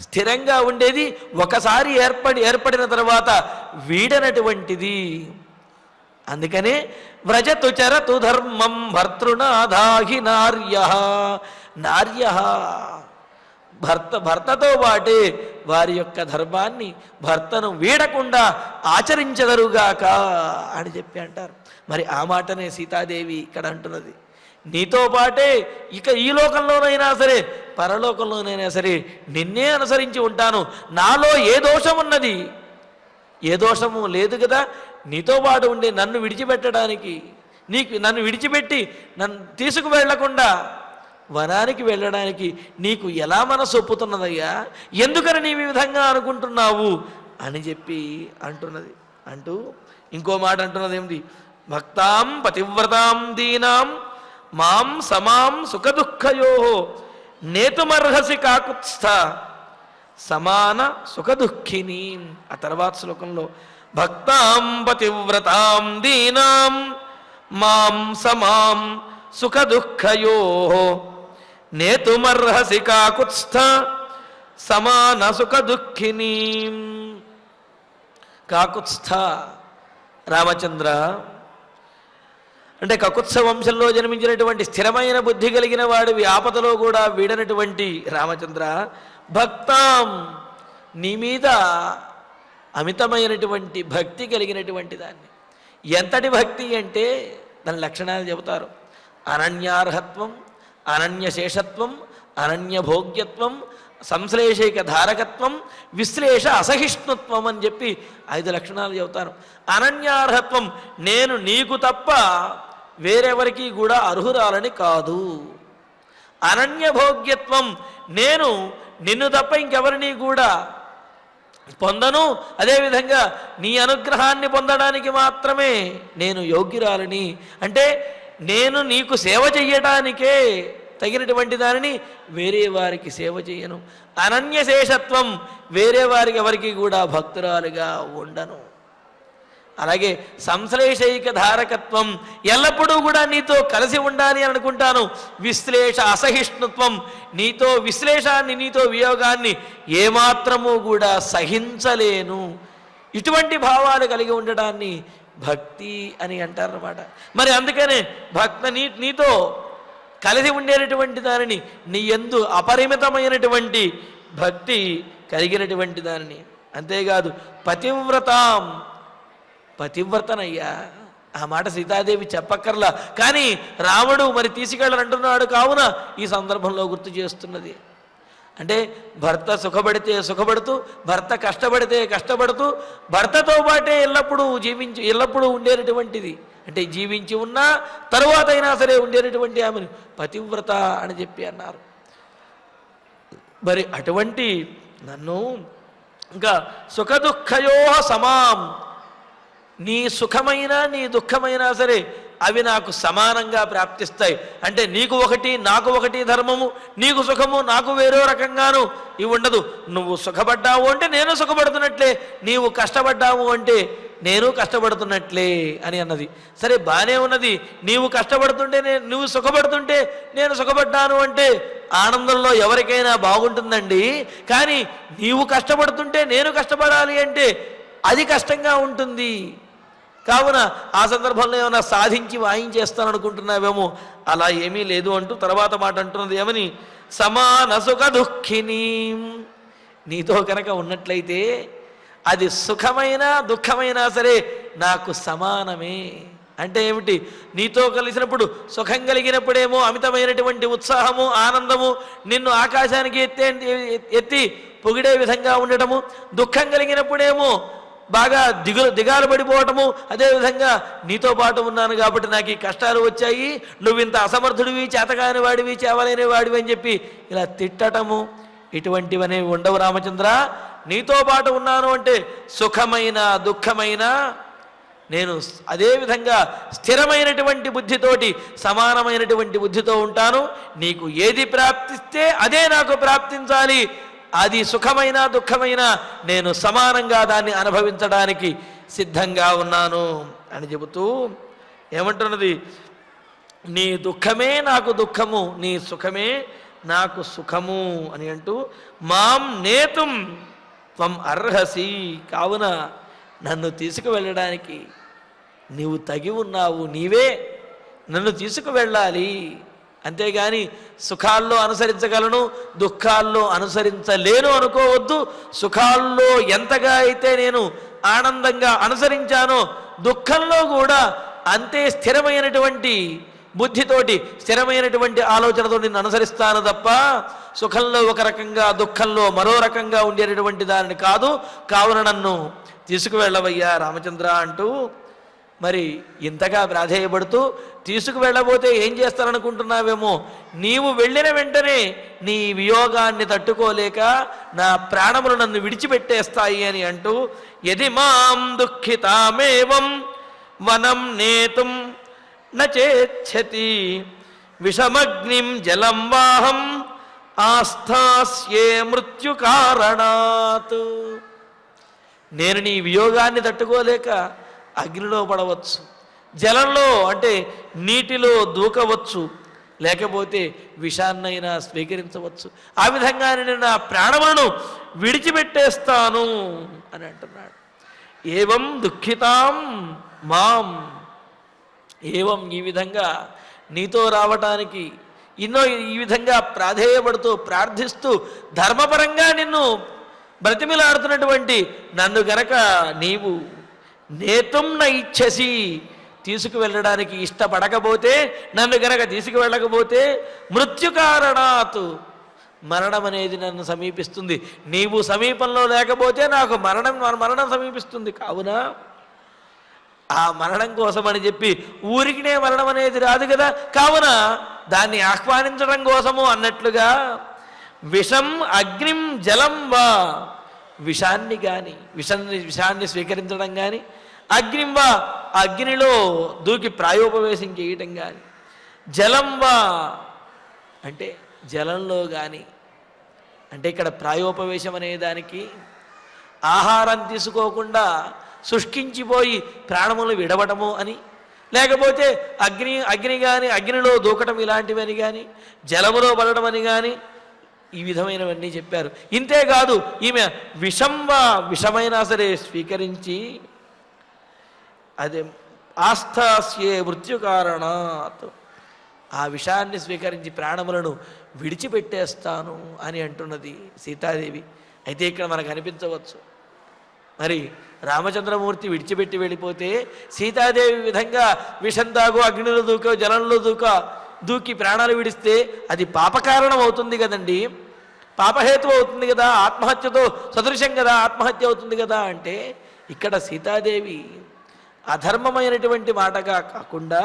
స్థిరంగా ఉండేది. ఒకసారి ఏర్పడిన తర్వాత వీడనటువంటిది. అందుకనే వ్రజతు చరతు ధర్మం భర్తృనాధాహి నార్య. భర్తతో పాటే వారి యొక్క ధర్మాన్ని భర్తను వీడకుండా ఆచరించదరుగాక అని చెప్పి అంటారు. మరి ఆ మాటనే సీతాదేవి ఇక్కడ అంటున్నది. నీతో పాటే ఇక ఈ లోకంలోనైనా సరే పరలోకంలోనైనా సరే నిన్నే అనుసరించి ఉంటాను. నాలో ఏ దోషం ఉన్నది? ఏ దోషము లేదు కదా. నీతో పాటు ఉండే నన్ను విడిచిపెట్టడానికి, నన్ను విడిచిపెట్టి నన్ను తీసుకువెళ్లకుండా వనానికి వెళ్ళడానికి నీకు ఎలా మనసు ఒప్పుతున్నదయ్యా? ఎందుకని నీవు ఈ విధంగా అనుకుంటున్నావు అని చెప్పి అంటున్నది. అంటూ ఇంకో మాట అంటున్నది ఏమిటి? భక్తాం పతివ్రతాం దీనాం మాం సమాం సుఖదుఃఖయో నేతుమర్హసి కాకుత్స్థ సమాన సుఖదుఃఖిని. ఆ తర్వాత శ్లోకంలో భక్తాం పతివ్రతాం దీనాం మాం సమాం సుఖదుఃఖయో నేతుమర్హసి కాకుత్స్థ సమాన సుఖదుఃఖిని. కాకుత్స్థ రామచంద్ర అంటే కకుత్స వంశంలో జన్మించినటువంటి స్థిరమైన బుద్ధి కలిగిన వాడివి, ఆపదలో కూడా వీడనటువంటి రామచంద్ర, భక్తాం నీ మీద అమితమైనటువంటి భక్తి కలిగినటువంటి దాన్ని. ఎంతటి భక్తి అంటే దాని లక్షణాలు చెబుతారు. అనన్యార్హత్వం, అనన్యశేషత్వం, అనన్యభోగ్యత్వం, సంశ్లేషైక ధారకత్వం, విశ్లేష అసహిష్ణుత్వం అని చెప్పి 5 లక్షణాలు చెబుతారు. అనన్యార్హత్వం, నేను నీకు తప్ప వేరెవరికి కూడా అర్హురాలని కాదు. అనన్యభోగ్యత్వం, నేను నిన్ను తప్ప ఇంకెవరిని కూడా పొందను, అదేవిధంగా నీ అనుగ్రహాన్ని పొందడానికి మాత్రమే నేను యోగ్యురాలని. అంటే నేను నీకు సేవ చెయ్యటానికే తగినటువంటి దానిని వేరే వారికి సేవ చేయను. అనన్యశేషత్వం, వేరే వారికి ఎవరికి కూడా భక్తురాలుగా ఉండను. అలాగే సంశ్లేషైక ధారకత్వం, ఎల్లప్పుడూ కూడా నీతో కలిసి ఉండాలి అని అనుకుంటాను. విశ్లేష అసహిష్ణుత్వం, నీతో విశ్లేషాన్ని, నీతో వియోగాన్ని ఏమాత్రము కూడా సహించలేను. ఇటువంటి భావాలు కలిగి ఉండడాన్ని భక్తి అని అంటారన్నమాట. మరి అందుకనే నీతో కలిసి ఉండేటటువంటి దానిని, నీ యందు అపరిమితమైనటువంటి భక్తి కలిగినటువంటి దానిని. అంతేకాదు పతివ్రతాం, పతివ్రతనయ్యా, ఆ మాట సీతాదేవి చెప్పక్కర్లా, కానీ రాముడు మరి తీసుకెళ్ళనంటున్నాడు కావున ఈ సందర్భంలో గుర్తు చేస్తున్నది. అంటే భర్త సుఖపడితే సుఖపడుతూ, భర్త కష్టపడితే కష్టపడుతూ, భర్తతో పాటే ఎల్లప్పుడూ ఉండేటటువంటిది. అంటే జీవించి ఉన్నా తరువాత అయినా సరే ఉండేటటువంటి ఆమెను పతివ్రత అని చెప్పి అన్నారు. మరి అటువంటి నన్ను ఇంకా సుఖదుఃఖయో సమాం, నీ సుఖమైనా నీ దుఃఖమైనా సరే అవి నాకు సమానంగా ప్రాప్తిస్తాయి. అంటే నీకు ఒకటి నాకు ఒకటి ధర్మము, నీకు సుఖము నాకు వేరే రకంగాను ఇవి ఉండదు. నువ్వు సుఖపడ్డావు అంటే నేను సుఖపడుతున్నట్లే, నీవు కష్టపడ్డావు అంటే నేను కష్టపడుతున్నట్లే అని అన్నది. సరే బాగానే ఉన్నది, నీవు కష్టపడుతుంటే నువ్వు సుఖపడుతుంటే నేను సుఖపడ్డాను అంటే ఆనందంలో ఎవరికైనా బాగుంటుందండి. కానీ నీవు కష్టపడుతుంటే నేను కష్టపడాలి అంటే అది కష్టంగా ఉంటుంది. కావున ఆ సందర్భంలో ఏమైనా సాధించి వాయించేస్తాను అనుకుంటున్నావేమో, అలా ఏమీ లేదు అంటూ తర్వాత మాట అంటున్నది ఏమని, సమాన సుఖ దుఃఖిని, నీతో కనుక ఉన్నట్లయితే అది సుఖమైనా దుఃఖమైనా సరే నాకు సమానమే. అంటే ఏమిటి, నీతో కలిసినప్పుడు సుఖం కలిగినప్పుడేమో అమితమైనటువంటి ఉత్సాహము ఆనందము, నిన్ను ఆకాశానికి ఎత్తి పొగిడే విధంగా ఉండటము, దుఃఖం కలిగినప్పుడేమో బాగా దిగాలు పడిపోవటము, అదేవిధంగా నీతో పాటు ఉన్నాను కాబట్టి నాకు ఈ కష్టాలు వచ్చాయి, నువ్వు ఇంత అసమర్థుడివి, చేతకాని వాడివి, చేవలేని వాడివి అని చెప్పి ఇలా తిట్టటము, ఇటువంటివనేవి ఉండవు రామచంద్ర. నీతో పాటు ఉన్నాను అంటే సుఖమైన దుఃఖమైన నేను అదేవిధంగా స్థిరమైనటువంటి బుద్ధితోటి సమానమైనటువంటి బుద్ధితో ఉంటాను. నీకు ఏది ప్రాప్తిస్తే అదే నాకు ప్రాప్తించాలి, అది సుఖమైన దుఃఖమైన నేను సమానంగా దాన్ని అనుభవించడానికి సిద్ధంగా ఉన్నాను అని చెబుతూ ఏమంటున్నది, నీ దుఃఖమే నాకు దుఃఖము, నీ సుఖమే నాకు సుఖము అని అంటూ, మాం నేతుం త్వం అర్హసి, కావున నన్ను తీసుకువెళ్ళడానికి నీవు తగి ఉన్నావు, నీవే నన్ను తీసుకువెళ్ళాలి. అంతేగాని సుఖాల్లో అనుసరించగలను, దుఃఖాల్లో అనుసరించలేను అనుకోవద్దు. సుఖాల్లో ఎంతగా అయితే నేను ఆనందంగా అనుసరించానో దుఃఖంలో కూడా అంతే స్థిరమైనటువంటి బుద్ధితోటి స్థిరమైనటువంటి ఆలోచనతో నిన్ను అనుసరిస్తాను తప్ప సుఖంలో ఒక రకంగా దుఃఖంలో మరో రకంగా ఉండేటటువంటి దానిని కాదు. కావున నన్ను తీసుకువెళ్ళవయ్యా రామచంద్ర అంటూ మరి ఇంతగా ప్రాధేయపడుతూ, తీసుకువెళ్ళబోతే ఏం చేస్తాననుకుంటున్నావేమో, నీవు వెళ్ళిన వెంటనే నీ వియోగాన్ని తట్టుకోలేక నా ప్రాణములు నన్ను విడిచిపెట్టేస్తాయి అని అంటూ, యది మాం దుఃఖితామేవం వనం నేతుం నచేచ్ఛతి విషమగ్నిం జలం వాహం ఆస్థాస్యే మృత్యు కారణాత్. నేను నీ వియోగాన్ని తట్టుకోలేక అగ్నిలో పడవచ్చు, జలంలో అంటే నీటిలో దూకవచ్చు, లేకపోతే విషాన్నైనా స్వీకరించవచ్చు. ఆ విధంగా నేను నా ప్రాణములను విడిచిపెట్టేస్తాను అని అంటున్నాడు. ఏవం దుఃఖితాం మాం ఏవం ఈ విధంగా నీతో రావటానికి ఎన్నో ఈ విధంగా ప్రాధేయపడుతూ ప్రార్థిస్తూ ధర్మపరంగా నిన్ను బ్రతిమిలాడుతున్నటువంటి నన్ను గనక నీవు నేతుం న ఇచ్చసి తీసుకువెళ్ళడానికి ఇష్టపడకపోతే, నన్ను గనక తీసుకువెళ్ళకపోతే మృత్యుకారణాత్ మరణం అనేది నన్ను సమీపిస్తుంది. నీవు సమీపంలో లేకపోతే నాకు మరణం సమీపిస్తుంది. కావున ఆ మరణం కోసం అని చెప్పి ఊరికినే మరణం అనేది రాదు కదా, కావున దాన్ని ఆహ్వానించడం కోసము అన్నట్లుగా విషం అగ్నిం జలం వా, విషాన్ని కానీ విషాన్ని స్వీకరించడం కానీ, అగ్నిం వా అగ్నిలో దూకి ప్రాయోపవేశం చేయటం కానీ, జలం వా అంటే జలంలో కానీ, అంటే ఇక్కడ ప్రాయోపవేశం అనే దానికి ఆహారం తీసుకోకుండా శుష్కించిపోయి ప్రాణములు విడవటము అని, లేకపోతే అగ్ని కానీ అగ్నిలో దూకటం ఇలాంటివని కానీ, జలములో పడడం అని కానీ, ఈ విధమైనవన్నీ చెప్పారు. ఇంతేకాదు ఈమె విషమైనా సరే స్వీకరించి అదే ఆస్థాస్యే మృత్యు కారణాత్, ఆ విషాన్ని స్వీకరించి ప్రాణములను విడిచిపెట్టేస్తాను అని అంటున్నది సీతాదేవి. అయితే ఇక్కడ మనకు అనిపించవచ్చు, మరి రామచంద్రమూర్తి విడిచిపెట్టి వెళ్ళిపోతే సీతాదేవి విధంగా విషం తాగు అగ్నిలో దూక జలంలో దూకి ప్రాణాలు విడిస్తే అది పాపకారణం అవుతుంది కదండి, పాపహేతు అవుతుంది కదా, ఆత్మహత్యతో సదృశం కదా, ఆత్మహత్య అవుతుంది కదా. అంటే ఇక్కడ సీతాదేవి అధర్మమైనటువంటి మాటగా కాకుండా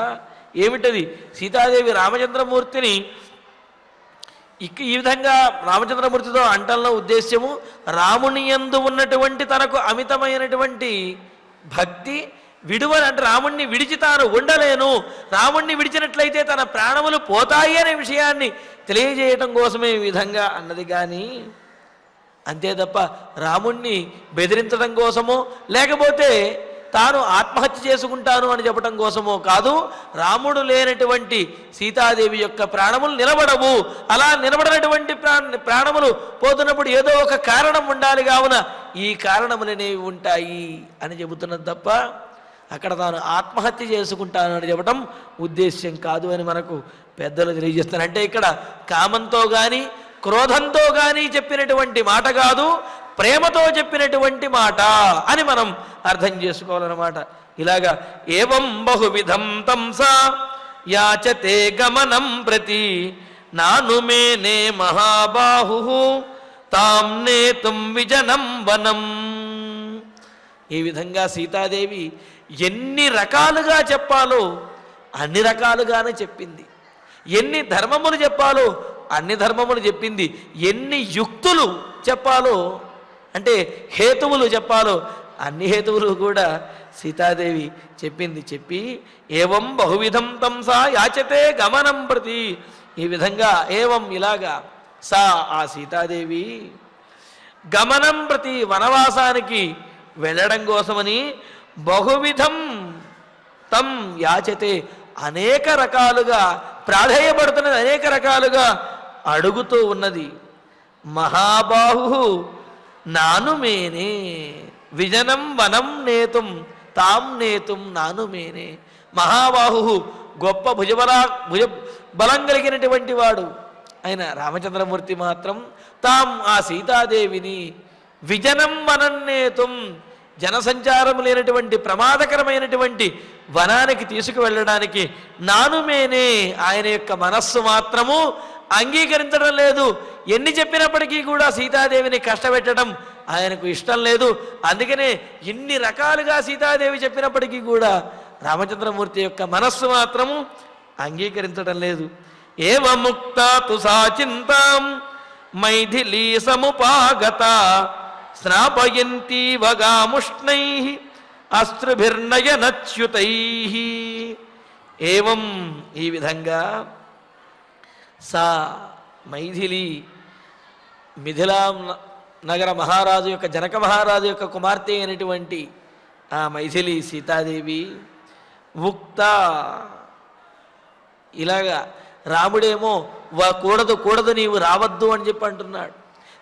ఏమిటది, సీతాదేవి రామచంద్రమూర్తిని ఈ విధంగా రామచంద్రమూర్తితో అంటల్లో ఉద్దేశ్యము రాముని యందు ఉన్నటువంటి తనకు అమితమైనటువంటి భక్తి అంటే రాముణ్ణి విడిచి తాను ఉండలేను, రాముణ్ణి విడిచినట్లయితే తన ప్రాణములు పోతాయి అనే విషయాన్ని తెలియజేయటం కోసమే ఈ విధంగా అన్నది. కానీ అంతే తప్ప రాముణ్ణి బెదిరించడం కోసమో లేకపోతే తాను ఆత్మహత్య చేసుకుంటాను అని చెప్పడం కోసమో కాదు. రాముడు లేనటువంటి సీతాదేవి యొక్క ప్రాణములు నిలబడవు, అలా నిలబడినటువంటి ప్రాణములు పోతున్నప్పుడు ఏదో ఒక కారణం ఉండాలి, కావున ఈ కారణములనేవి ఉంటాయి అని చెబుతున్నది తప్ప అక్కడ తాను ఆత్మహత్య చేసుకుంటాను అని చెప్పడం ఉద్దేశ్యం కాదు అని మనకు పెద్దలు తెలియజేస్తారు. అంటే ఇక్కడ కామంతో కానీ క్రోధంతో కానీ చెప్పినటువంటి మాట కాదు, ప్రేమతో చెప్పినటువంటి మాట అని మనం అర్థం చేసుకోవాలన్నమాట. ఇలాగా ఏవం బహువిధం తంసా యాచతే గమనం ప్రతి నానుమేనే మహాబాహు తాం నేతుం విజనం వనం. ఈ విధంగా సీతాదేవి ఎన్ని రకాలుగా చెప్పాలో అన్ని రకాలుగానే చెప్పింది, ఎన్ని ధర్మములు చెప్పాలో అన్ని ధర్మములు చెప్పింది, ఎన్ని యుక్తులు చెప్పాలో అంటే హేతువులు చెప్పాలో అన్ని హేతువులు కూడా సీతాదేవి చెప్పింది. చెప్పి ఏవం బహువిధం తంసా యాచతే గమనం ప్రతి, ఈ విధంగా ఏవం ఇలాగా సా ఆ సీతాదేవి గమనం ప్రతి వనవాసానికి వెళ్ళడం కోసమని బహువిధం తం యాచతే అనేక రకాలుగా ప్రాధేయపడుతున్నది, అనేక రకాలుగా అడుగుతూ ఉన్నది. మహాబాహు నానుమేనే విజనం వనం నేతుం తాం నేతుం నానుమేనే. మహాబాహు గొప్ప భుజ బలం కలిగినటువంటి వాడు ఆయన రామచంద్రమూర్తి మాత్రం తాం ఆ సీతాదేవిని విజనం వనం నేతుం జనసంచారం లేనటువంటి ప్రమాదకరమైనటువంటి వనానికి తీసుకువెళ్ళడానికి నానుమేనే ఆయన యొక్క మనస్సు మాత్రము అంగీకరించడం లేదు. ఎన్ని చెప్పినప్పటికీ కూడా సీతాదేవిని కష్టపెట్టడం ఆయనకు ఇష్టం లేదు. అందుకనే ఇన్ని రకాలుగా సీతాదేవి చెప్పినప్పటికీ కూడా రామచంద్రమూర్తి యొక్క మనస్సు మాత్రము అంగీకరించడం లేదు. ఏవముక్త తుసా చింతాం మైథిలీ సముపాగత స్నాపయంతి వగాముష్ణై అస్త్రుభిర్నయనచ్యుతై. ఏవం ఈ విధంగా సా మైథిలి మిథిలా నగర మహారాజు యొక్క జనక మహారాజు యొక్క కుమార్తె అయినటువంటి ఆ మైథిలి సీతాదేవి ఉక్త ఇలాగా రాముడేమో కూడదు నీవు రావద్దు అని చెప్పి అంటున్నాడు.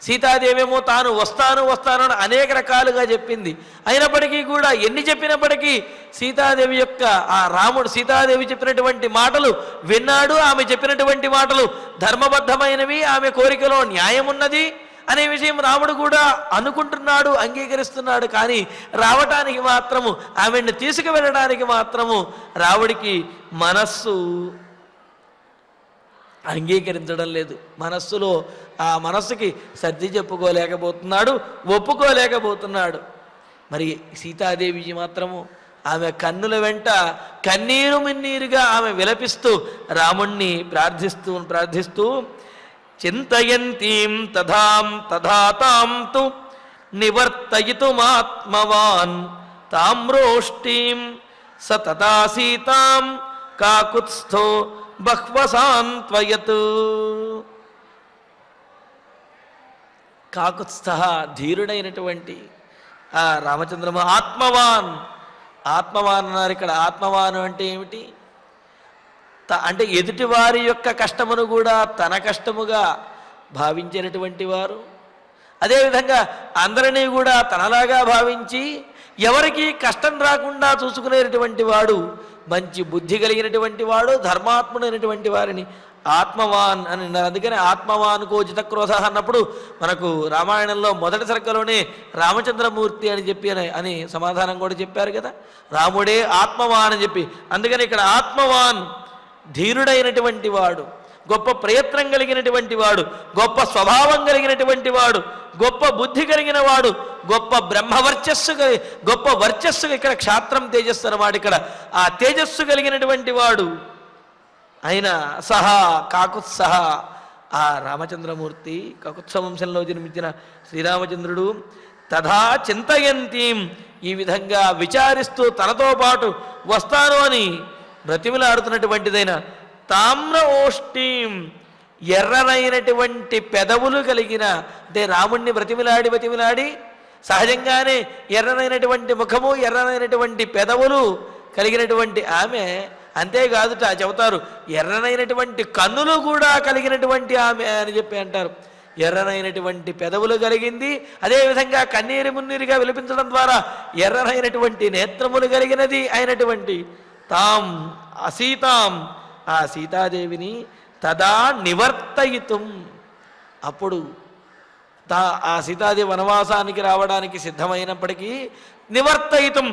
సీతాదేవేమో తాను వస్తాను వస్తానని అనేక రకాలుగా చెప్పింది. అయినప్పటికీ కూడా ఎన్ని చెప్పినప్పటికీ సీతాదేవి యొక్క ఆ రాముడు సీతాదేవి చెప్పినటువంటి మాటలు విన్నాడు. ఆమె చెప్పినటువంటి మాటలు ధర్మబద్ధమైనవి, ఆమె కోరికలో న్యాయం ఉన్నది అనే విషయం రాముడు కూడా అనుకుంటున్నాడు, అంగీకరిస్తున్నాడు. కానీ రావటానికి మాత్రము, ఆమెను తీసుకువెళ్ళడానికి మాత్రము రాముడికి మనస్సు అంగీకరించడం లేదు. మనస్సులో ఆ మనస్సుకి సర్ది చెప్పుకోలేకపోతున్నాడు, ఒప్పుకోలేకపోతున్నాడు. మరి సీతాదేవి మాత్రము ఆమె కన్నుల వెంట కన్నీరు మిన్నీరుగా ఆమె విలపిస్తూ రాముణ్ణి ప్రార్థిస్తూ చింతయంతీం తథాం తథాతాం తు నివర్తయితుమాత్మవాన్ తామ్రోష్టీం స తథా సీతాం కాకుత్స్థో బహ్వసాన్త్వయత్. కాకుత్స్థ ధీరుడైనటువంటి ఆ రామచంద్రము ఆత్మవాన్ అన్నారు. ఇక్కడ ఆత్మవాను అంటే ఏమిటి? అంటే ఎదుటి వారి యొక్క కష్టమును కూడా తన కష్టముగా భావించినటువంటి వారు, అదేవిధంగా అందరినీ కూడా తనలాగా భావించి ఎవరికి కష్టం రాకుండా చూసుకునేటటువంటి వాడు, మంచి బుద్ధి కలిగినటువంటి వాడు, ధర్మాత్ముడైనటువంటి వారిని ఆత్మవాన్ అని అన్నారు. అందుకని ఆత్మవానుకో జితక్రోధ అన్నప్పుడు మనకు రామాయణంలో మొదటి సర్గలోనే రామచంద్రమూర్తి అని చెప్పి అని సమాధానం కూడా చెప్పారు కదా, రాముడే ఆత్మవాన్ అని చెప్పి. అందుకని ఇక్కడ ఆత్మవాన్ ధీరుడైనటువంటి వాడు, గొప్ప ప్రయత్నం కలిగినటువంటి వాడు, గొప్ప స్వభావం కలిగినటువంటి వాడు, గొప్ప బుద్ధి కలిగిన వాడు, గొప్ప గొప్ప వర్చస్సు, ఇక్కడ క్షాత్రం తేజస్సు అన్నమాట. ఇక్కడ ఆ తేజస్సు కలిగినటువంటి వాడు ఆయన సహా కాకుత్సహ ఆ రామచంద్రమూర్తి, కాకుత్స వంశంలో జన్మించిన శ్రీరామచంద్రుడు. తథా చింతయంతీం ఈ విధంగా విచారిస్తూ తనతో పాటు వస్తాను అని బ్రతిమిలాడుతున్నటువంటిదైన తామ్ర ఓష్ఠీం ఎర్రనైనటువంటి పెదవులు కలిగిన, అంటే రాముణ్ణి బ్రతిమిలాడి సహజంగానే ఎర్రనైనటువంటి ముఖము, ఎర్రనైనటువంటి పెదవులు కలిగినటువంటి ఆమె, అంతేకాదుట చెబుతారు ఎర్రనైనటువంటి కన్నులు కూడా కలిగినటువంటి ఆమె అని చెప్పి అంటారు. ఎర్రనైనటువంటి పెదవులు కలిగింది, అదేవిధంగా కన్నీరు మున్నీరుగా విలపించడం ద్వారా ఎర్రనైనటువంటి నేత్రములు కలిగినది అయినటువంటి తాం అసీతాం ఆ సీతాదేవిని తదా నివర్తయితుం అప్పుడు ఆ సీతాదేవి వనవాసానికి రావడానికి సిద్ధమైనప్పటికీ నివర్తయితుం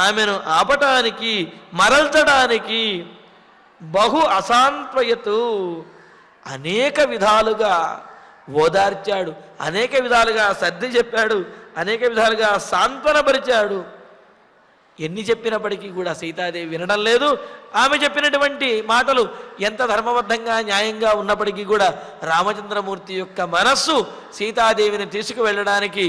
ఆమెను ఆపటానికి మరల్చడానికి బహు అసాంత్వయతు అనేక విధాలుగా ఓదార్చాడు, అనేక విధాలుగా సర్ది చెప్పాడు, అనేక విధాలుగా సాంత్వనపరిచాడు. ఎన్ని చెప్పినప్పటికీ కూడా సీతాదేవి వినడం లేదు. ఆమె చెప్పినటువంటి మాటలు ఎంత ధర్మబద్ధంగా న్యాయంగా ఉన్నప్పటికీ కూడా రామచంద్రమూర్తి యొక్క మనస్సు సీతాదేవిని తీసుకువెళ్ళడానికి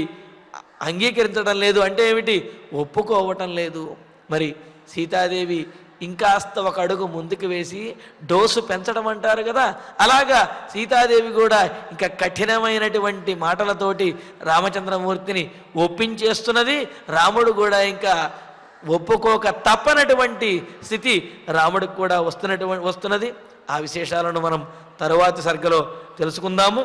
అంగీకరించడం లేదు. అంటే ఏమిటి? ఒప్పుకోవటం లేదు. మరి సీతాదేవి ఇంకాస్త ఒక అడుగు ముందుకు వేసి డోసు పెంచడం అంటారు కదా, అలాగా సీతాదేవి కూడా ఇంకా కఠినమైనటువంటి మాటలతోటి రామచంద్రమూర్తిని ఒప్పించేస్తున్నది. రాముడు కూడా ఇంకా ఒప్పుకోక తప్పనటువంటి స్థితి రాముడికి కూడా వస్తున్నది. ఆ విశేషాలను మనం తరువాతి సర్గలో తెలుసుకుందాము.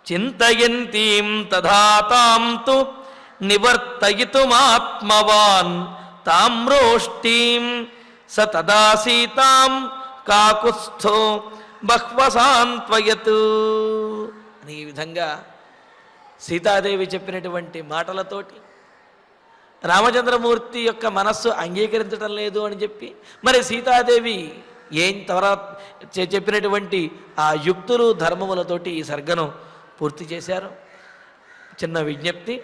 చింతయంతీం తథా తాం తు నివర్తయితుమాత్మవాన్ తామ్రోష్ఠీం స తదా సీతాం కాకుస్థో బహ్వసాన్త్వయత్ అని ఈ విధంగా సీతాదేవి చెప్పినటువంటి మాటలతోటి రామచంద్రమూర్తి యొక్క మనస్సు అంగీకరించడం లేదు అని చెప్పి, మరి సీతాదేవి ఏం తర్వాత చెప్పినటువంటి ఆ యుక్తులు ధర్మములతోటి ఈ సర్గను పూర్తి చేశారు. చిన్న విజ్ఞప్తి,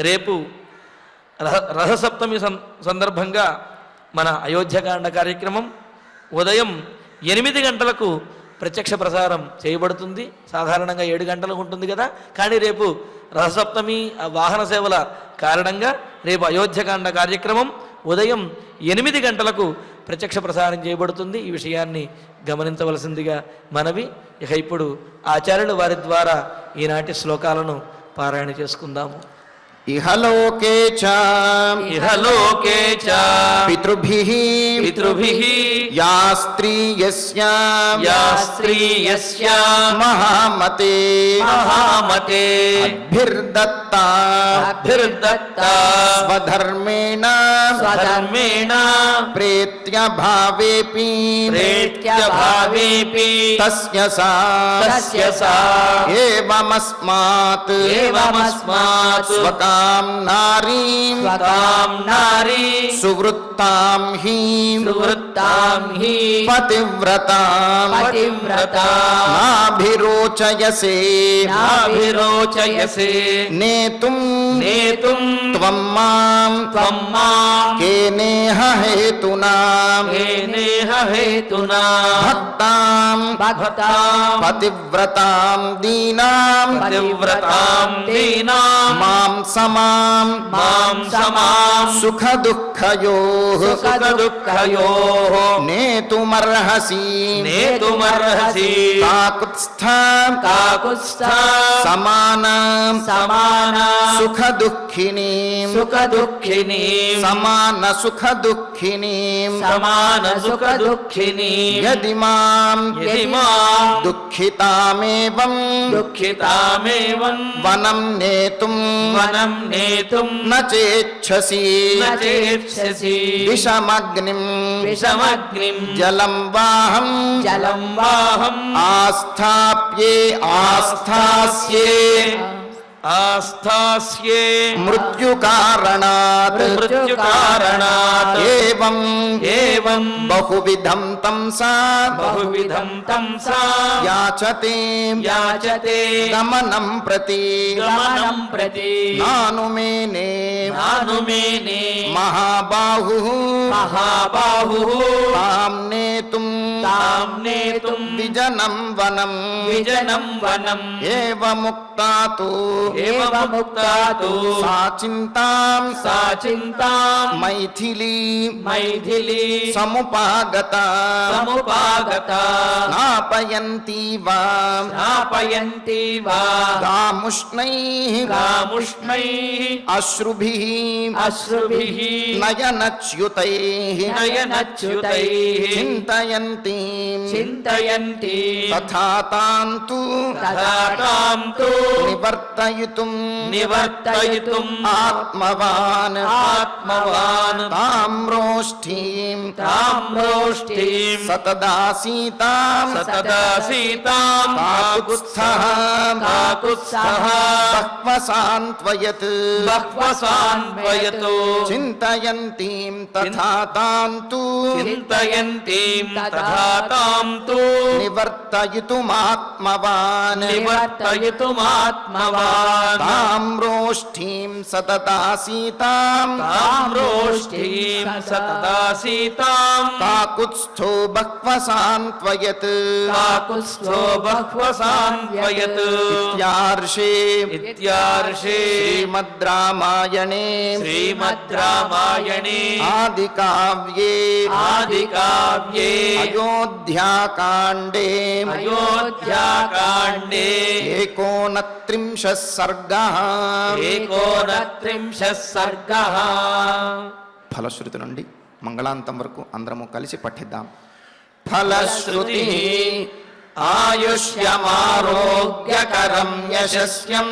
రేపు రథసప్తమి సందర్భంగా మన అయోధ్యకాండ కార్యక్రమం ఉదయం 8 గంటలకు ప్రత్యక్ష ప్రసారం చేయబడుతుంది. సాధారణంగా 7 గంటలకు ఉంటుంది కదా, కానీ రేపు రథసప్తమి వాహన సేవల కారణంగా రేపు అయోధ్యకాండ కార్యక్రమం ఉదయం 8 గంటలకు ప్రత్యక్ష ప్రసారం చేయబడుతుంది. ఈ విషయాన్ని గమనించవలసిందిగా మనవి. ఇక ఇప్పుడు ఆచార్యులు వారి ద్వారా ఈనాటి శ్లోకాలను పారాయణ చేసుకుందాము. ఇహలోకే చ ఇహలోకే చ పితృభిః యా స్త్రీ యా స్త్రీ యస్యా మహామతే అభిర్దత్తా స్వధర్మేణ ప్రేత్య భావేపి తస్య సా ఏవమస్మాత్ స్వకాం నారీం సువృత్తాం హి పతివ్రతాం నాభిరోచయసే నేతుం త్వం మాం కేనేహ హేతునా భక్తాం పతివ్రతాం దీనాం మాం సమాం సుఖ దుఃఖయోః నేతుమర్హసి కాకుత్స్థ సమాన సుఖ దుఃఖినీం సమాన సుఖ దుఃఖినీం యది మాం దుఃఖితామేవం వనం నేతుం న చేచ్ఛసి విషమగ్నిం జలం వాహం ఆస్థాస్యే మృత్యుకారణాత్ ఏవం బహువిధం తం సా యాచతే గమనం ప్రతి నానుమేనే మహాబాహుః తాం నేతుం విజనం వనం ఏవముక్తాతు సా చింతాం మైథిలీ సముపాగత నాపయంతి వా గాముష్ణైః అశ్రుభిః నయనచ్యుతైః చింతయంతి తథా తాంతు నివర్తయితుం ఆత్మవాన్ తామ్రోష్ఠీం సతదాసీతాం కాకుత్స్థః బహ్వసాన్త్వయత్ చింతయంతీం తథా తాంతు నివర్తయితుమాత్మవాన్ తామ్రోష్ఠీం సతదాసీతాం కాకుత్స్థో బహ్వసాన్త్వయత్ ఇత్యార్షే శ్రీమద్ రామాయణే ఆదికావ్యే అయోధ్యాకాండే 39 సర్గః ఫలశ్రుతి నుండి మంగళాంతం వరకు అందరము కలిసి పఠిద్దాం. ఫలశ్రుతి ఆయుష్యమారోగ్యకరం యశస్యం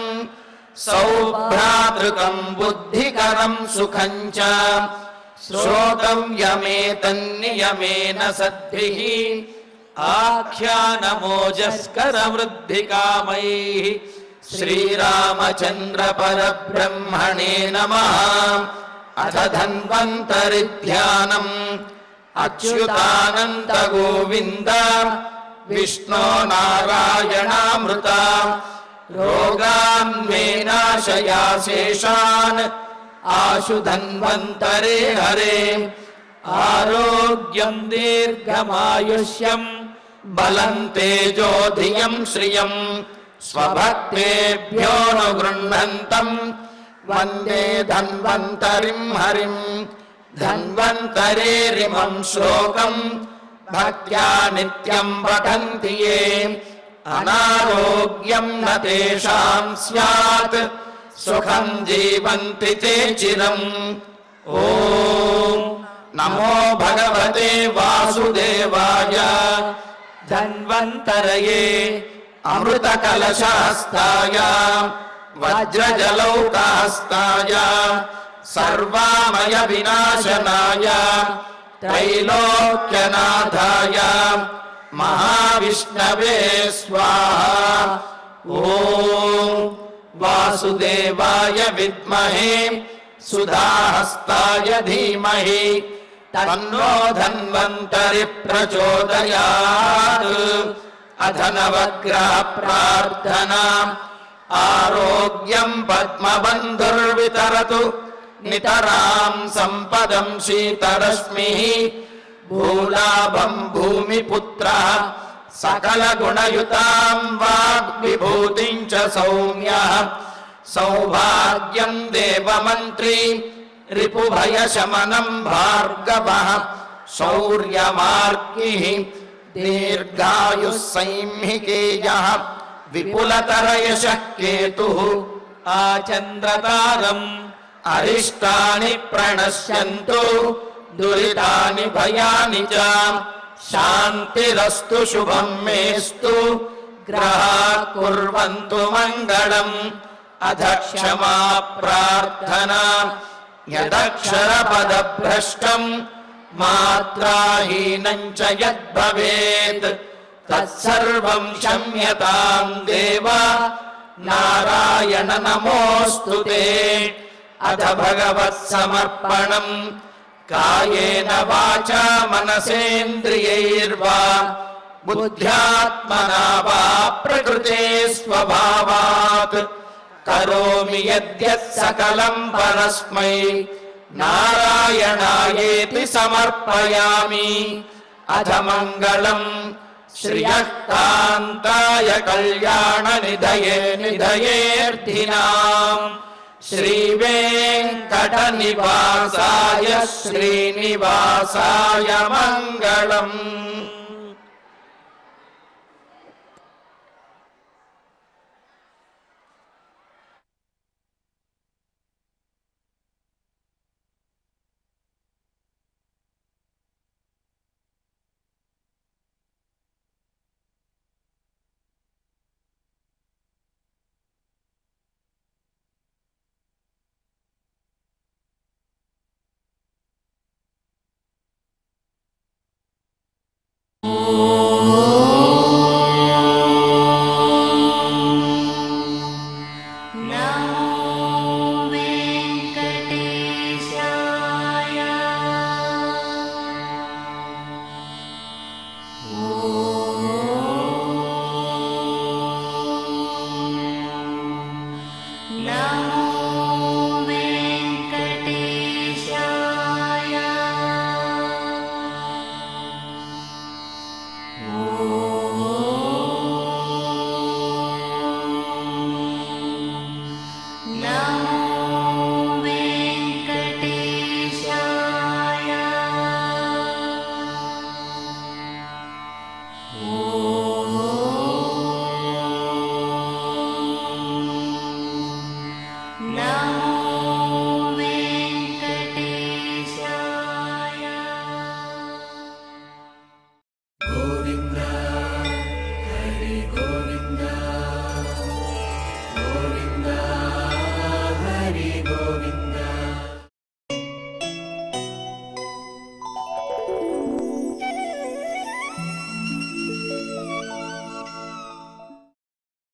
సౌభ్రాతృకం బుద్ధికరం సుఖం చ శ్రోతవ్యమేతన్నియమేన సద్భిః ఆఖ్యానమోజస్కరవృద్ధికామైః శ్రీరామచంద్ర పరబ్రహ్మణే నమః. అథ ధన్వంతరిధ్యానం అచ్యుతానంత గోవింద విష్ణో నారాయణామృత రోగాన్ మే నాశయాశేషాన్ ఆశు ధన్వంతరే హరే. ఆరోగ్యం దీర్ఘమాయుష్యం బలం తేజోధియం శ్రియం స్వభక్తేభ్యోనుగృహ్ణంతం వందే ధన్వంతరిం హరిం. ధన్వంతరేరిమం శ్లోకం భక్త్యా నిత్యం పఠంతి యే అనారోగ్యం న తేషాం స్యాత్ సుఖం జీవంతి తే చిరం. ఓం నమో భగవతే వాసుదేవాయ ధన్వంతరయే అమృత కలశహస్తాయ వజ్రజలౌకాస్తాయ సర్వామయ వినాశనాయ త్రైలోక్యనాథాయ మహావిష్ణవే స్వాహా. ఓం వాసుదేవాయ విద్మహే సుధాహస్తాయ ధీమహి తన్నో ధన్వంతరి ప్రచోదయాత్. అథ నవగ్రహ ప్రార్థనా ఆరోగ్యం పద్మబంధుర్వితరతు నితరాం సంపదం శీతరశ్మిః భూలాభం భూమిపుత్రః సకల గుణయుతాం వాగ్విభూతిం చ సౌమ్యః సౌభాగ్యం దేవమంత్రీ రిపుభయశమనం భార్గవః శౌర్యమార్గిః దీర్ఘాయుః సైంహికేయః విపులతరయశః కేతుః ఆచంద్రతారం అరిష్టాని ప్రణశ్యంతు దురితాని భయాని చ శాంతిరస్తు శుభం మేస్తు గ్రహాః కుర్వంతు మంగళం. అథ క్షమా ప్రార్థనా యదక్షరపదభ్రష్టం మాత్రాహీనం చ యద్భవేత్ తత్సర్వం క్షమ్యతాం దేవ నారాయణ నమోస్తుతే. అథ భగవత్సమర్పణం కాయేన వాచా మనసేంద్రియైర్వా బుద్ధ్యాత్మనా వా ప్రకృతే స్వభావాత్ కరోమి యద్యత్ సకలం పరస్మై నారాయణాయేతి సమర్పయామి. అథ మంగళం శ్రియః కాంతాయ కళ్యాణ నిధయే నిధయేర్థినాం శ్రీవేంకట నివాసాయ శ్రీనివాసాయ మంగళం.